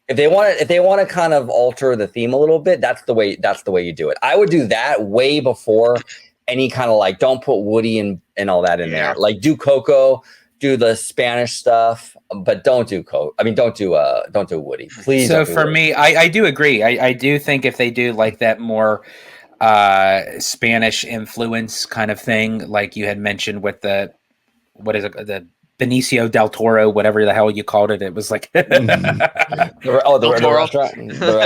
[SPEAKER 1] if they want to kind of alter the theme a little bit, that's the way you do it. I would do that way before any kind of don't put Woody and all that in there. Do Coco, do the Spanish stuff, but don't do don't do Woody, please.
[SPEAKER 2] So for me, I do agree. I do think if they do that more Spanish influence kind of thing, like you had mentioned with the Benicio del Toro, whatever the hell you called it. It was the
[SPEAKER 1] restaurant.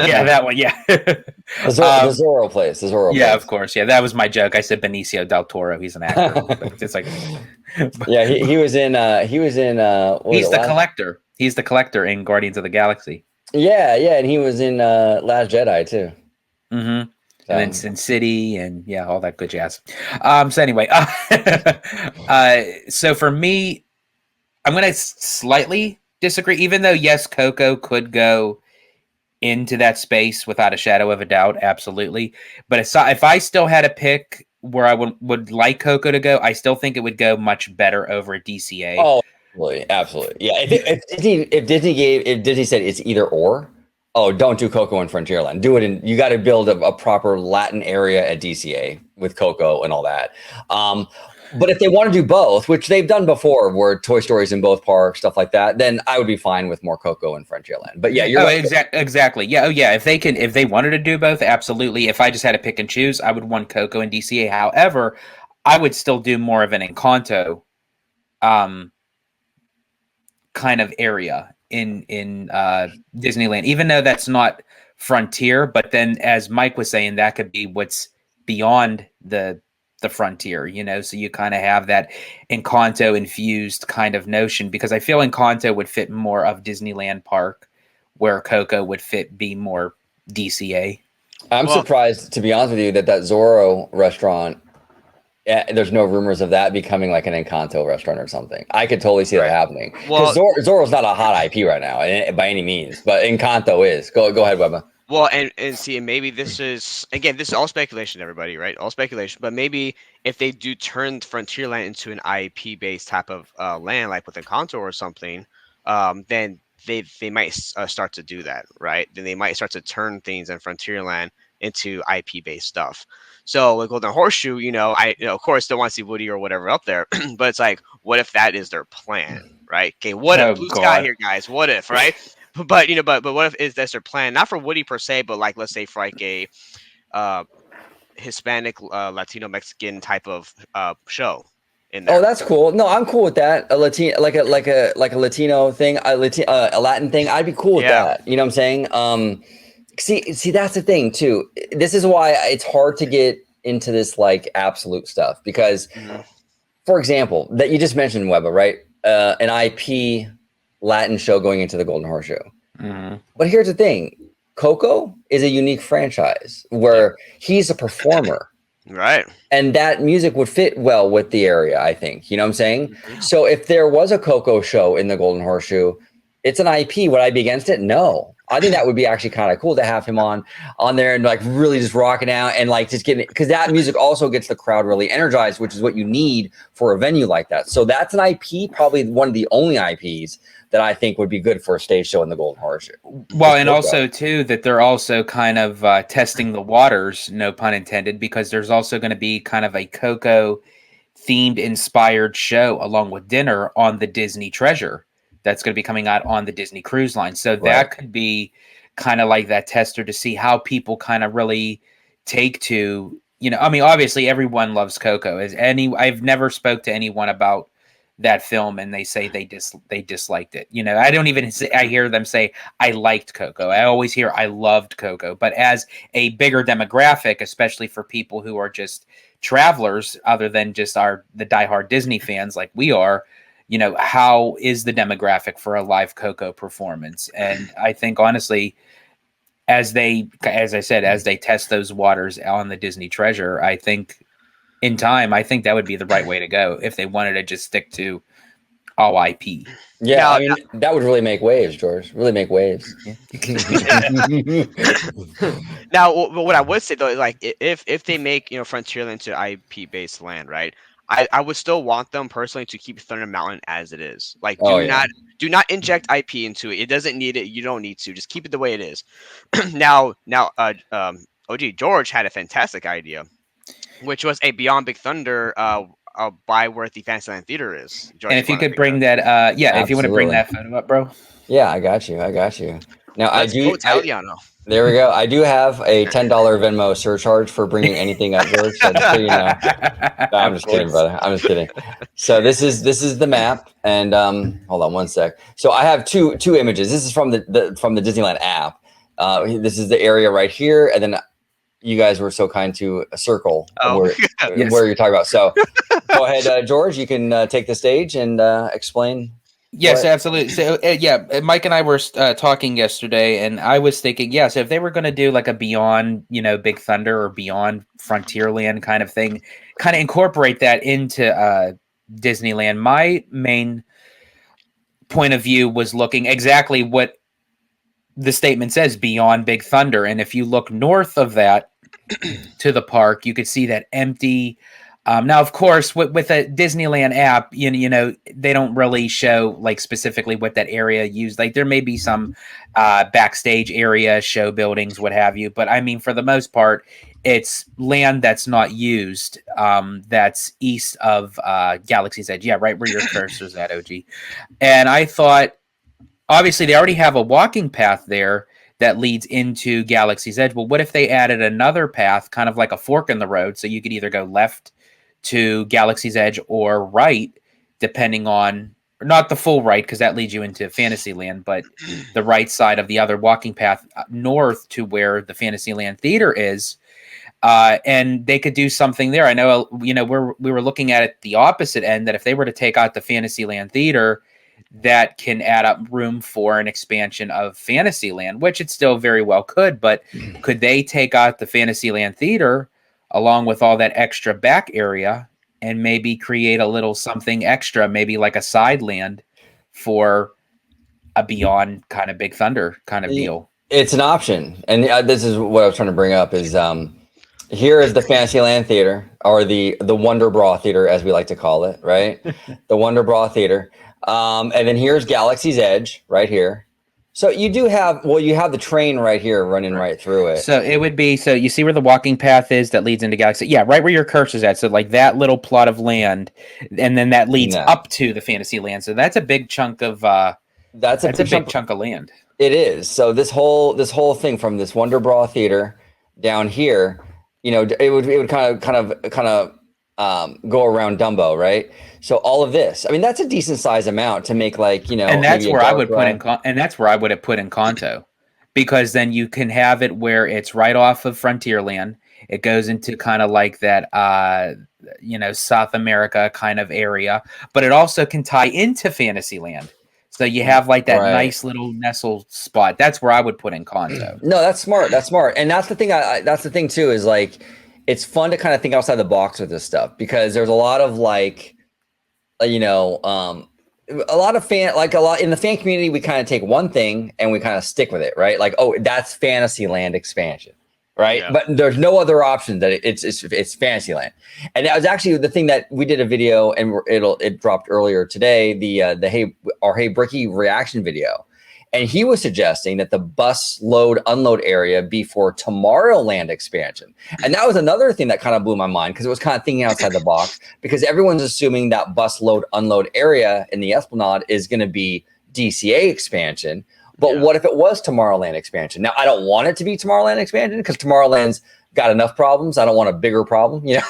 [SPEAKER 2] Yeah, that one. Yeah.
[SPEAKER 1] The Zorro place.
[SPEAKER 2] Yeah, of course. Yeah, that was my joke. I said Benicio del Toro. He's an actor. It's
[SPEAKER 1] he was in. He's
[SPEAKER 2] the collector. He's the collector in Guardians of the Galaxy.
[SPEAKER 1] Yeah, and he was in Last Jedi too.
[SPEAKER 2] Mm-hmm. And then Sin City and all that good jazz. So anyway, so for me, I'm going to slightly disagree, even though, yes, Coco could go into that space without a shadow of a doubt. Absolutely. But if I still had a pick where I would like Coco to go, I still think it would go much better over at DCA.
[SPEAKER 1] Oh, absolutely. Yeah. If Disney said it's either or, don't do Coco in Frontierland. Do it you got to build a proper Latin area at DCA with Coco and all that. But if they want to do both, which they've done before, where Toy Story's in both parks, stuff like that, then I would be fine with more Coco and Frontierland. But yeah, you're right.
[SPEAKER 2] Exactly. Yeah. Oh yeah. If they wanted to do both, absolutely. If I just had to pick and choose, I would want Coco and DCA. However, I would still do more of an Encanto kind of area in Disneyland, even though that's not Frontier. But then, as Mike was saying, that could be what's beyond the frontier, you know, so you kind of have that Encanto infused kind of notion, because I feel Encanto would fit more of Disneyland Park, where Coco would be more DCA.
[SPEAKER 1] I'm surprised, to be honest with you, that Zorro restaurant, there's no rumors of that becoming like an Encanto restaurant or something. I could totally see that happening. Because Zorro's not a hot IP right now by any means, but Encanto is. Go ahead, Webba.
[SPEAKER 3] Well, and see, and maybe this is all speculation, everybody, right? All speculation. But maybe if they do turn Frontierland into an IP-based type of land, like with Encanto or something, then they might start to do that, right? Then they might start to turn things in Frontierland into IP-based stuff. So with Golden Horseshoe, you know, of course don't want to see Woody or whatever up there, but it's like, what if that is their plan, right? Okay, what if Blue Sky here, guys? What if, right? But you know, but what if that's their plan? Not for Woody per se, but like let's say for like a Hispanic, Latino, Mexican type of show. In there.
[SPEAKER 1] Oh, that's cool. No, I'm cool with that. A Latino, like a Latino thing, a Latin thing. I'd be cool with that. You know what I'm saying? See, that's the thing too. This is why it's hard to get into this like absolute stuff, because, for example, that you just mentioned, Webba, right? An IP Latin show going into the Golden Horseshoe. But here's the thing. Coco is a unique franchise where he's a performer.
[SPEAKER 3] Right.
[SPEAKER 1] And that music would fit well with the area, I think. You know what I'm saying? So if there was a Coco show in the Golden Horseshoe, it's an IP. Would I be against it? No. I think that would be actually kind of cool to have him on there and like really just rocking out and like just getting it, because that music also gets the crowd really energized, which is what you need for a venue like that. So that's an IP, probably one of the only IPs that I think would be good for a stage show in the Golden Horseshoe.
[SPEAKER 2] Well, and also too that they're also kind of testing the waters, no pun intended, because there's also going to be kind of a Coco themed inspired show along with dinner on the Disney Treasure that's going to be coming out on the Disney Cruise Line. So that could be kind of like that tester to see how people kind of really take to, you know, I mean, obviously everyone loves Coco. I've never spoke to anyone about that film and they say they disliked it. You know, I don't even say, I hear them say I liked Coco. I always hear I loved Coco. But as a bigger demographic, especially for people who are just travelers other than just the diehard Disney fans like we are, you know, how is the demographic for a live Coco performance? And I think honestly, as I said, as they test those waters on the Disney Treasure, I think in time, I think that would be the right way to go if they wanted to just stick to all IP.
[SPEAKER 1] Yeah, I mean, that would really make waves, George. Really make waves.
[SPEAKER 3] Now, what I would say though is like if they make, you know, Frontierland to IP based land, right? I would still want them personally to keep Thunder Mountain as it is. Like, do not inject IP into it. It doesn't need it. You don't need to. Just keep it the way it is. Now, OG George had a fantastic idea, which was a Beyond Big Thunder by where the Fantasyland Theater is. George,
[SPEAKER 2] and if you could bring that, if you want to bring that photo up, bro.
[SPEAKER 1] Yeah, I got you. Now
[SPEAKER 3] Let's go Italiano.
[SPEAKER 1] There we go. I do have a $10 Venmo surcharge for bringing anything up, George. So just so you know. No, I'm just kidding, brother. I'm just kidding. So this is the map, and hold on one sec. So I have two images. This is from the Disneyland app. This is the area right here, and then you guys were so kind to circle where you're talking about. So go ahead, George. You can take the stage and explain.
[SPEAKER 2] Yes, absolutely. So Mike and I were talking yesterday, and I was thinking, so if they were going to do like a Beyond, you know, Big Thunder or Beyond Frontierland kind of thing, kind of incorporate that into Disneyland. My main point of view was looking exactly what the statement says, Beyond Big Thunder, and if you look north of that to the park, you could see that empty. Now, of course, with a Disneyland app, you know, they don't really show like specifically what that area used. Like there may be some backstage area, show buildings, what have you. But I mean, for the most part, it's land that's not used. That's east of Galaxy's Edge. Yeah, right where your cursor's at, OG. And I thought, obviously, they already have a walking path there that leads into Galaxy's Edge. Well, what if they added another path, kind of like a fork in the road, so you could either go left to Galaxy's Edge or right, depending on not the full right because that leads you into Fantasyland, but the right side of the other walking path north to where the Fantasyland Theater is. And they could do something there. I know, we were looking at it the opposite end, that if they were to take out the Fantasyland Theater, that can add up room for an expansion of Fantasyland, which it still very well could. But could they take out the Fantasyland Theater along with all that extra back area and maybe create a little something extra, maybe like a side land for a Beyond kind of Big Thunder kind of deal?
[SPEAKER 1] It's an option. And this is what I was trying to bring up is, here is the Fantasyland Theater, or the Wonder Bra Theater, as we like to call it, right? The Wonder Bra Theater. And then here's Galaxy's Edge right here. So you do have, you have the train right here running right through it.
[SPEAKER 2] So it would be, so you see where the walking path is that leads into Galaxy? Yeah, right where your cursor's at. So like that little plot of land, and then that leads up to the Fantasyland. So that's a big chunk of that's a big chunk of land.
[SPEAKER 1] It is. So this whole thing from this Wonder Bra Theater down here, it would kind of go around Dumbo, right? So all of this, I mean, that's a decent size amount to make, like,
[SPEAKER 2] and that's where I would put in, and that's where I would have put in Kanto, because then you can have it where it's right off of Frontierland. It goes into kind of like that, South America kind of area, but it also can tie into Fantasyland. So you have like that nice little nestle spot. That's where I would put in Kanto.
[SPEAKER 1] No, that's smart. That's smart. And that's the thing. That's the thing too, is like, it's fun to kind of think outside the box with this stuff, because there's a lot of like, a lot of in the fan community, we kind of take one thing and we kind of stick with it, right? Like, oh, that's Fantasyland expansion, right? Yeah. But there's no other option that it's Fantasyland. And that was actually the thing that we did a video, and it dropped earlier today, the Hey Bricky reaction video. And he was suggesting that the bus load unload area be for Tomorrowland expansion. And that was another thing that kind of blew my mind, because it was kind of thinking outside the box, because everyone's assuming that bus load unload area in the Esplanade is going to be DCA expansion. But what if it was Tomorrowland expansion? Now, I don't want it to be Tomorrowland expansion, because Tomorrowland's got enough problems. I don't want a bigger problem, but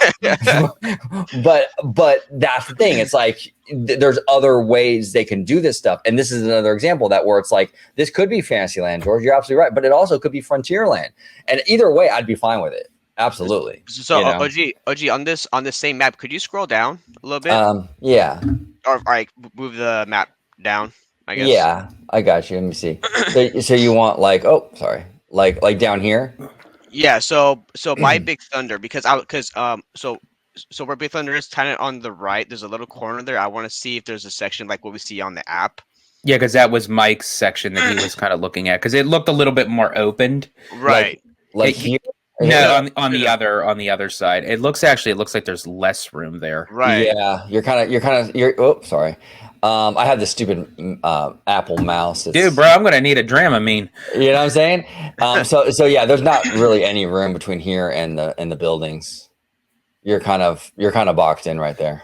[SPEAKER 1] that's the thing. It's like, there's other ways they can do this stuff. And this is another example of that, where it's like, this could be Fantasyland, George. You're absolutely right. But it also could be Frontierland. And either way, I'd be fine with it. Absolutely.
[SPEAKER 3] So OG, on this same map, could you scroll down a little bit?
[SPEAKER 1] Yeah.
[SPEAKER 3] Or move the map down, I guess.
[SPEAKER 1] Yeah, I got you. Let me see. So you want like down here?
[SPEAKER 3] Yeah, so by Big Thunder, so where Big Thunder is kind of on the right, there's a little corner there. I want to see if there's a section like what we see on the app.
[SPEAKER 2] Yeah, because that was Mike's section that he was kind of looking at, because it looked a little bit more opened.
[SPEAKER 3] Right.
[SPEAKER 1] Like here?
[SPEAKER 2] No, on the other side. It looks like there's less room there.
[SPEAKER 3] Right.
[SPEAKER 1] Yeah, you're sorry. I have this stupid Apple mouse.
[SPEAKER 2] Dude, bro, I'm gonna need a Dramamine.
[SPEAKER 1] You know what I'm saying? So yeah, there's not really any room between here and the buildings. You're kind of boxed in right there.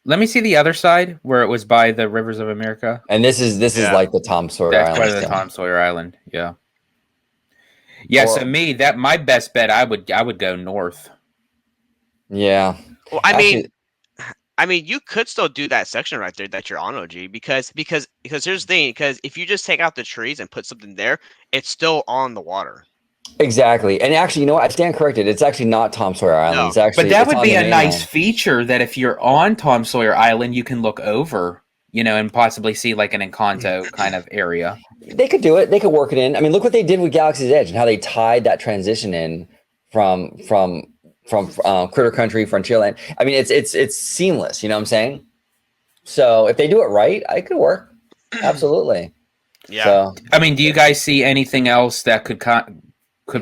[SPEAKER 2] Let me see the other side where it was by the Rivers of America.
[SPEAKER 1] And this is like the Tom Sawyer Island.
[SPEAKER 2] That's part of the Tom Sawyer Island. Yeah. Yeah. So my best bet, I would go north.
[SPEAKER 1] Yeah.
[SPEAKER 3] Well, I mean, you could still do that section right there that you're on, OG, because here's the thing, because if you just take out the trees and put something there, it's still on the water.
[SPEAKER 1] Exactly. And actually, you know what? I stand corrected. It's actually not Tom Sawyer Island.
[SPEAKER 3] No.
[SPEAKER 1] It's actually,
[SPEAKER 2] but that would be a nice feature, that if you're on Tom Sawyer Island, you can look over, and possibly see like an Encanto kind of area.
[SPEAKER 1] They could do it. They could work it in. I mean, look what they did with Galaxy's Edge and how they tied that transition in from Critter Country, Frontierland. I mean, it's seamless. You know what I'm saying? So if they do it right, it could work. Absolutely.
[SPEAKER 3] Yeah.
[SPEAKER 1] So,
[SPEAKER 2] I mean, do you guys see anything else that could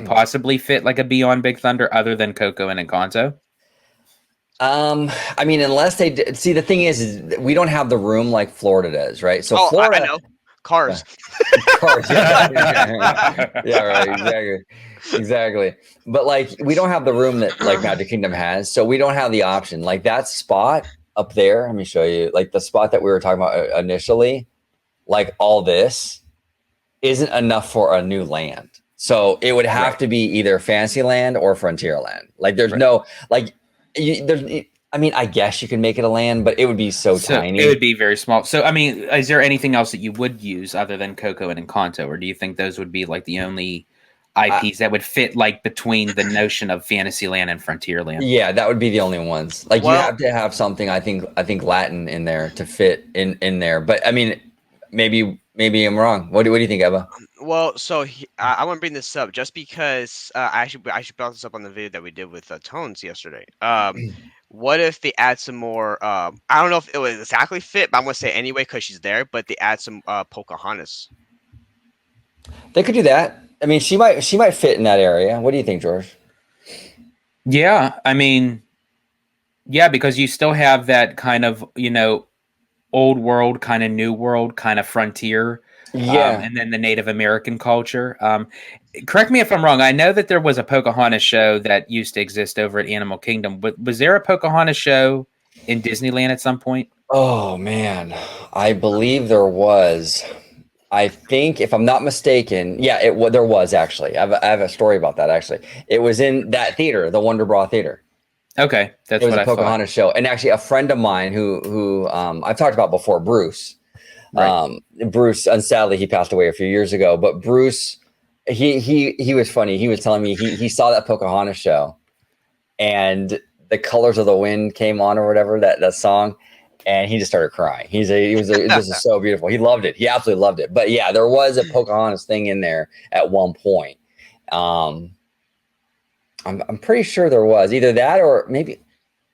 [SPEAKER 2] possibly fit like a Beyond Big Thunder other than Coco and Encanto?
[SPEAKER 1] I mean, unless they see, the thing is we don't have the room like Florida does, right? So Florida,
[SPEAKER 3] I know. Cars.
[SPEAKER 1] Cars. Yeah, right. Exactly. But like, we don't have the room that like Magic Kingdom has, so we don't have the option. Like that spot up there, let me show you. Like the spot that we were talking about initially, like all this isn't enough for a new land. So it would have to be either Fantasyland or Frontierland. Like there's no like, I mean, I guess you could make it a land, but it would be so tiny.
[SPEAKER 2] It would be very small. So, I mean, is there anything else that you would use other than Coco and Encanto, or do you think those would be like the only IPs that would fit like between the notion of Fantasyland and Frontierland?
[SPEAKER 1] Yeah, that would be the only ones. Like you
[SPEAKER 3] Well-
[SPEAKER 1] have to have something. I think Latin in there to fit in there. But I mean, maybe I'm wrong. What do you think, Ebba?
[SPEAKER 3] Well, so I want to bring this up just because I should brought this up on the video that we did with Tones yesterday. What if they add some more? I don't know if it would exactly fit, but I'm gonna say anyway because she's there. But they add some Pocahontas.
[SPEAKER 1] They could do that. I mean, she might fit in that area. What do you think, George?
[SPEAKER 2] Yeah, I mean, yeah, because you still have that kind of, old world, kind of new world, kind of frontier.
[SPEAKER 1] Yeah.
[SPEAKER 2] And then the Native American culture. Correct me if I'm wrong. I know that there was a Pocahontas show that used to exist over at Animal Kingdom, but was there a Pocahontas show in Disneyland at some point?
[SPEAKER 1] Oh man, I believe there was. I think, if I'm not mistaken, yeah, there was actually. I have a story about that actually. It was in that theater, the Wonder Bra Theater.
[SPEAKER 2] Okay, that's
[SPEAKER 1] It was
[SPEAKER 2] what
[SPEAKER 1] a
[SPEAKER 2] I thought.
[SPEAKER 1] Pocahontas show, and actually, a friend of mine who I've talked about before, Bruce.
[SPEAKER 2] Right.
[SPEAKER 1] Bruce, and sadly, he passed away a few years ago. But Bruce, he was funny. He was telling me he saw that Pocahontas show, and the Colors of the Wind came on or whatever that song, and he just started crying. This is so beautiful. He loved it. He absolutely loved it. But yeah, there was a Pocahontas thing in there at one point. I'm pretty sure there was either that or maybe.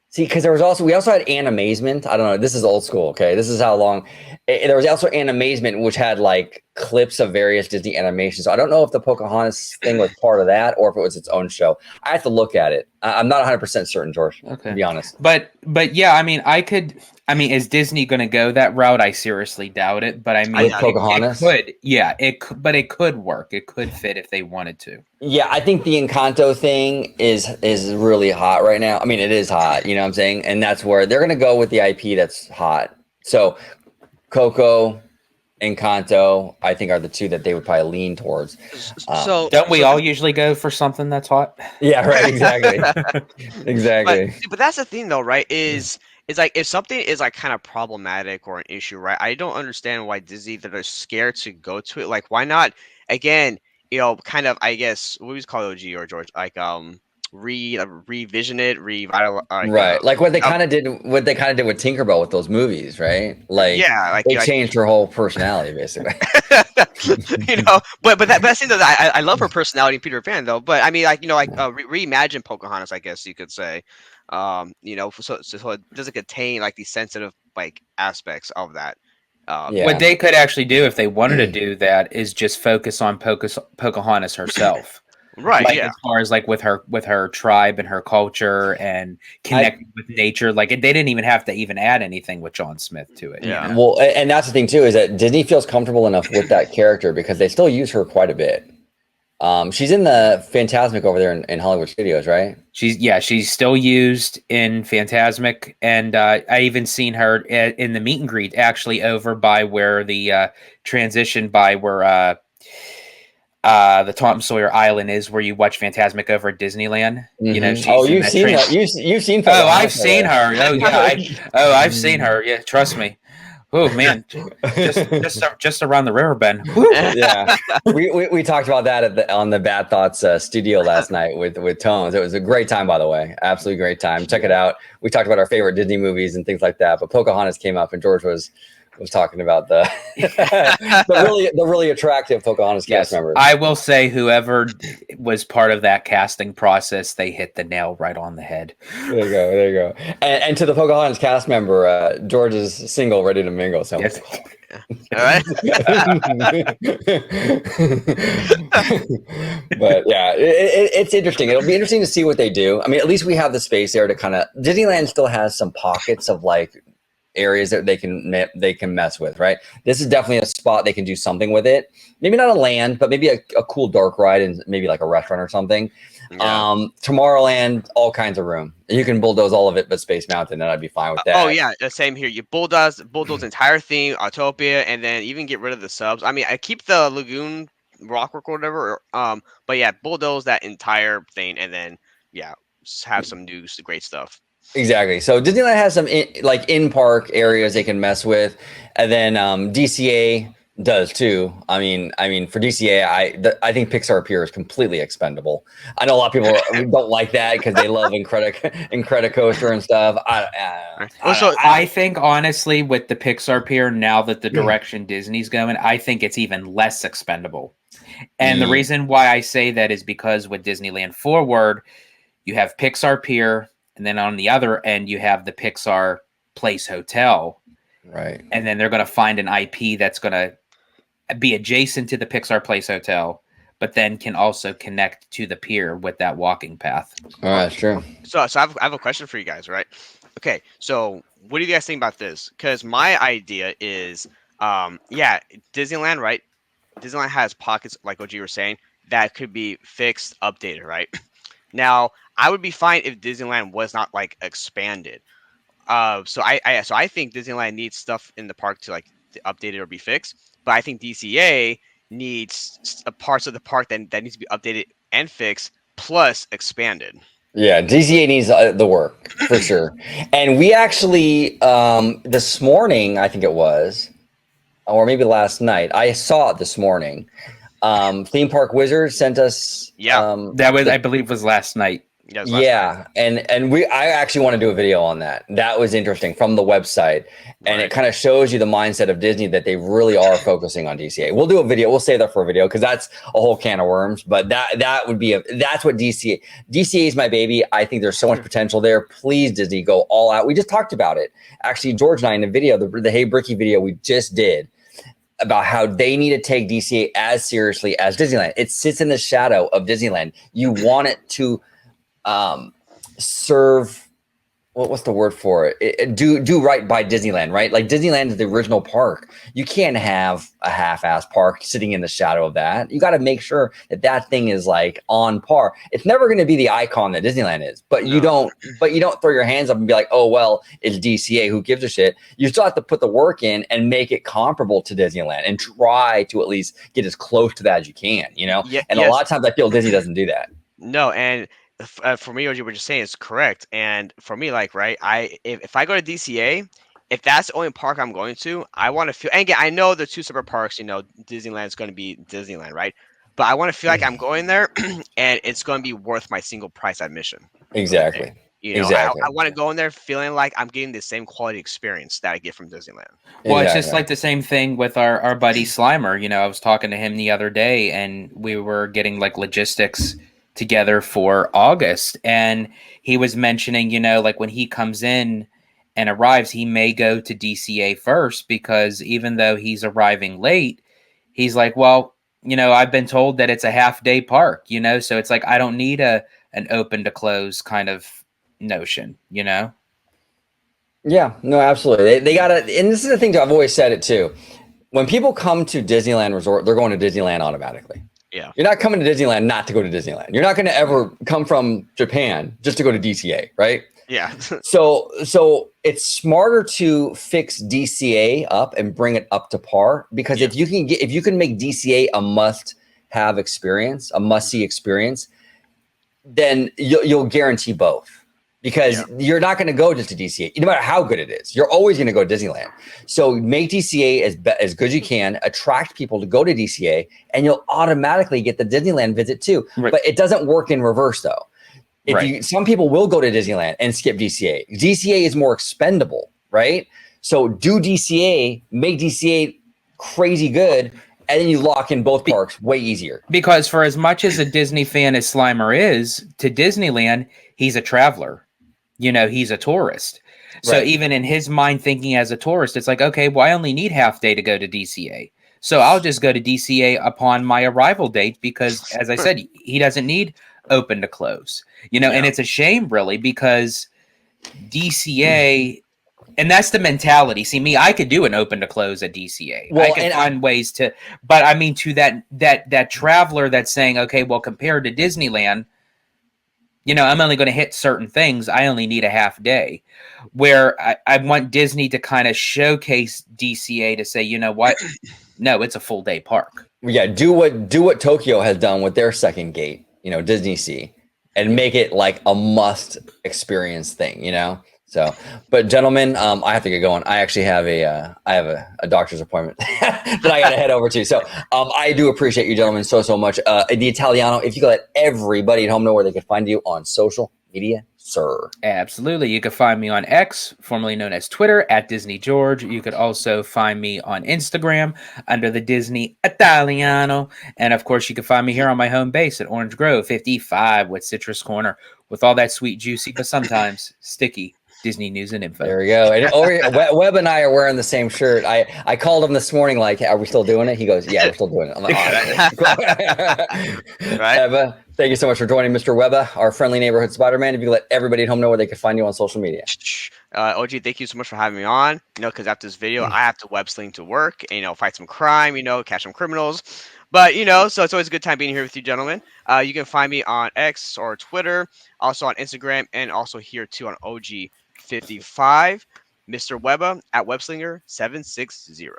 [SPEAKER 1] See, because we also had Animazement. I don't know. This is old school. Okay, this is how long. There was also Animazement, which had like clips of various Disney animations. So I don't know if the Pocahontas thing was part of that or if it was its own show. I have to look at it. I'm not 100% certain, George.
[SPEAKER 2] Okay.
[SPEAKER 1] To be honest.
[SPEAKER 2] But yeah, I mean, is Disney going to go that route? I seriously doubt it. But I mean,
[SPEAKER 1] With Pocahontas?
[SPEAKER 2] it could. Yeah, but it could work. It could fit if they wanted to.
[SPEAKER 1] Yeah, I think the Encanto thing is really hot right now. I mean, it is hot. You know what I'm saying? And that's where they're going to go with the IP that's hot. So Coco, Encanto, I think are the two that they would probably lean towards.
[SPEAKER 3] So
[SPEAKER 2] Don't we all usually go for something that's hot?
[SPEAKER 1] Yeah, right. Exactly. Exactly.
[SPEAKER 3] But that's the thing, though, right? Is like if something is like kind of problematic or an issue, right? I don't understand why Disney that are scared to go to it. Like, why not? Again, kind of. I guess what we call OG or George, like revision it, revitalize.
[SPEAKER 1] Right, like what they kind of did with Tinkerbell with those movies, right? Like,
[SPEAKER 3] yeah, like
[SPEAKER 1] they changed her whole personality basically.
[SPEAKER 3] but that's the thing that I love her personality in Peter Pan though. But I mean, like reimagine Pocahontas, I guess you could say. So it doesn't contain like these sensitive like aspects of that.
[SPEAKER 1] Yeah.
[SPEAKER 2] What they could actually do if they wanted to do that is just focus on Pocahontas herself.
[SPEAKER 3] Right,
[SPEAKER 2] like,
[SPEAKER 3] yeah.
[SPEAKER 2] as far as like with her tribe and her culture and connecting with nature, like they didn't even have to even add anything with John Smith to it.
[SPEAKER 3] Yeah.
[SPEAKER 1] Well, and that's the thing too, is that Disney feels comfortable enough with that character because they still use her quite a bit. She's in the Fantasmic over there in Hollywood Studios, right?
[SPEAKER 2] She's still used in Fantasmic, and I even seen her in the meet and greet actually over by where the transition by where the Tom Sawyer Island is, where you watch Fantasmic over at Disneyland.
[SPEAKER 1] Mm-hmm.
[SPEAKER 2] She's
[SPEAKER 1] you've seen that. You've seen.
[SPEAKER 2] Oh, I've seen her. Oh yeah. I've seen her. Yeah, trust me. Oh man, just around the river bend. Woo.
[SPEAKER 1] Yeah, we talked about that on the Bad Thoughts studio last night with Tones. It was a great time, by the way. Absolutely great time. Check it out. We talked about our favorite Disney movies and things like that. But Pocahontas came up, and George was talking about the really attractive Pocahontas cast members.
[SPEAKER 2] I will say, whoever was part of that casting process, they hit the nail right on the head.
[SPEAKER 1] There you go. And to the Pocahontas cast member, George is single, ready to mingle. So.
[SPEAKER 2] Yes.
[SPEAKER 3] All right.
[SPEAKER 1] But yeah, it's interesting. It'll be interesting to see what they do. I mean, at least we have the space there to kind of. Disneyland still has some pockets of like areas that they can mess with, right? This is definitely a spot they can do something with it. Maybe not a land, but maybe a cool dark ride and maybe like a restaurant or something. Yeah. Tomorrowland, all kinds of room. You can bulldoze all of it, but Space Mountain, and I'd be fine with that.
[SPEAKER 3] Oh yeah, the same here. You bulldoze entire theme, Autopia, and then even get rid of the subs. I mean, I keep the Lagoon Rockwork or whatever. But yeah, bulldoze that entire thing, and then have some new great stuff.
[SPEAKER 1] Exactly. So Disneyland has some in park areas they can mess with, and then DCA does too. I mean, for DCA, I think Pixar Pier is completely expendable. I know a lot of people don't like that because they love Incredicoaster and stuff.
[SPEAKER 2] I think honestly, with the Pixar Pier, now that the direction Disney's going, I think it's even less expendable. And the reason why I say that is because with Disneyland Forward, you have Pixar Pier, and then on the other end, you have the Pixar Place Hotel.
[SPEAKER 1] Right.
[SPEAKER 2] And then they're going to find an IP that's going to be adjacent to the Pixar Place Hotel, but then can also connect to the pier with that walking path.
[SPEAKER 1] Oh, that's true.
[SPEAKER 3] So I have a question for you guys, right? Okay, so what do you guys think about this? Because my idea is, Disneyland, right? Disneyland has pockets, like what you were saying, that could be fixed, updated, right? Now, I would be fine if Disneyland was not like expanded. So I think Disneyland needs stuff in the park to update it or be fixed. But I think DCA needs parts of the park that needs to be updated and fixed plus expanded.
[SPEAKER 1] Yeah, DCA needs the work for sure. And we actually this morning, I think it was, or maybe last night, I saw it this morning. Theme Park Wizard sent us.
[SPEAKER 2] That was, I believe, was last night.
[SPEAKER 1] Yeah, and I actually want to do a video on that. That was interesting from the website, and it kind of shows you the mindset of Disney that they really are focusing on DCA. We'll do a video. We'll save that for a video because that's a whole can of worms. But that would be that's what DCA is my baby. I think there's so much potential there. Please, Disney, go all out. We just talked about it. Actually, George and I in the video, the Hey Bricky video we just did, about how they need to take DCA as seriously as Disneyland. It sits in the shadow of Disneyland. You want it to serve, what's the word for it? Do right by Disneyland, right? Like Disneyland is the original park. You can't have a half-ass park sitting in the shadow of that. You got to make sure that thing is like on par. It's never going to be the icon that Disneyland is, but you don't throw your hands up and be like, oh, well, it's DCA. Who gives a shit? You still have to put the work in and make it comparable to Disneyland and try to at least get as close to that as you can, you know?
[SPEAKER 3] Yeah,
[SPEAKER 1] and a lot of times I feel Disney doesn't do that.
[SPEAKER 3] No, and for me, what you were just saying is correct. And for me, if I go to DCA, if that's the only park I'm going to, I want to feel. And again, I know the two separate parks. Disneyland is going to be Disneyland, right? But I want to feel like I'm going there, and it's going to be worth my single price admission.
[SPEAKER 1] Exactly.
[SPEAKER 3] Exactly. I want to go in there feeling like I'm getting the same quality experience that I get from Disneyland.
[SPEAKER 2] Well, it's just like the same thing with our buddy Slimer. I was talking to him the other day, and we were getting logistics together for August, and he was mentioning, when he comes in and arrives, he may go to DCA first because even though he's arriving late, he's like, well, I've been told that it's a half-day park, so it's like I don't need an open to close kind of notion, Yeah,
[SPEAKER 1] no, absolutely. They gotta, and this is the thing too, I've always said it too. When people come to Disneyland Resort, they're going to Disneyland automatically.
[SPEAKER 3] Yeah.
[SPEAKER 1] You're not coming to Disneyland not to go to Disneyland. You're not going to ever come from Japan just to go to DCA, right?
[SPEAKER 3] Yeah.
[SPEAKER 1] So it's smarter to fix DCA up and bring it up to par because if you can make DCA a must-have experience, a must-see experience, then you'll guarantee both. Because you're not going to go just to DCA, no matter how good it is. You're always going to go to Disneyland. So make DCA as good as you can, attract people to go to DCA, and you'll automatically get the Disneyland visit too. Right. But it doesn't work in reverse, though. Some people will go to Disneyland and skip DCA. DCA is more expendable, right? So do DCA, make DCA crazy good, and then you lock in both parks way easier.
[SPEAKER 2] Because for as much as a Disney fan as Slimer is, to Disneyland, he's a traveler. He's a tourist. So even in his mind thinking as a tourist, it's like, okay, well, I only need half day to go to DCA. So I'll just go to DCA upon my arrival date because, as I said, he doesn't need open to close. And it's a shame, really, because DCA, and that's the mentality. See, me, I could do an open to close at DCA. Well, I can find ways to, but I mean, to that traveler that's saying, okay, well, compared to Disneyland, I'm only going to hit certain things. I only need a half day. Where I want Disney to kind of showcase DCA to say, you know what? No, it's a full day park.
[SPEAKER 1] Yeah, do what Tokyo has done with their second gate, Disney Sea. and make it like a must experience thing, you know? So, but gentlemen, I have to get going. I actually have a doctor's appointment that I got to head over to. So, I do appreciate you gentlemen so much. The Italiano, if you could let everybody at home know where they can find you on social media, sir.
[SPEAKER 2] Absolutely. You can find me on X, formerly known as Twitter, at Disney George. You could also find me on Instagram under the Disney Italiano. And of course, you can find me here on my home base at Orange Grove 55 with Citrus Corner with all that sweet, juicy, but sometimes sticky Disney news and info.
[SPEAKER 1] There we go. And Webb and I are wearing the same shirt. I called him this morning, like, are we still doing it? He goes, yeah, we're still doing it. I'm like,
[SPEAKER 3] Right.
[SPEAKER 1] Webba, thank you so much for joining Mr. Webba, our friendly neighborhood Spider-Man. If you could let everybody at home know where they can find you on social media.
[SPEAKER 3] OG, thank you so much for having me on. You know, because after this video, I have to web sling to work and, you know, fight some crime, you know, catch some criminals. But, you know, so it's always a good time being here with you, gentlemen. You can find me on X or Twitter, also on Instagram, and also here too on OG55, Mr. Webba at Webslinger760.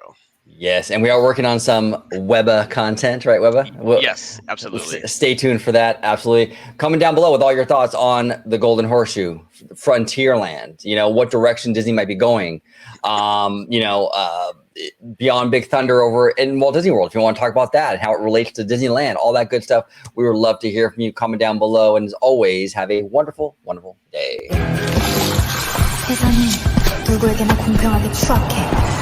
[SPEAKER 1] Yes, and we are working on some Webba content, right, Webba?
[SPEAKER 3] Yes, absolutely.
[SPEAKER 1] Stay tuned for that. Absolutely. Comment down below with all your thoughts on the Golden Horseshoe, Frontierland. You know, what direction Disney might be going. You know, Beyond Big Thunder over in Walt Disney World. If you want to talk about that and how it relates to Disneyland, all that good stuff, we would love to hear from you. Comment down below. And as always, have a wonderful, wonderful day.
[SPEAKER 5] 세상은 누구에게나 공평하게 추악해.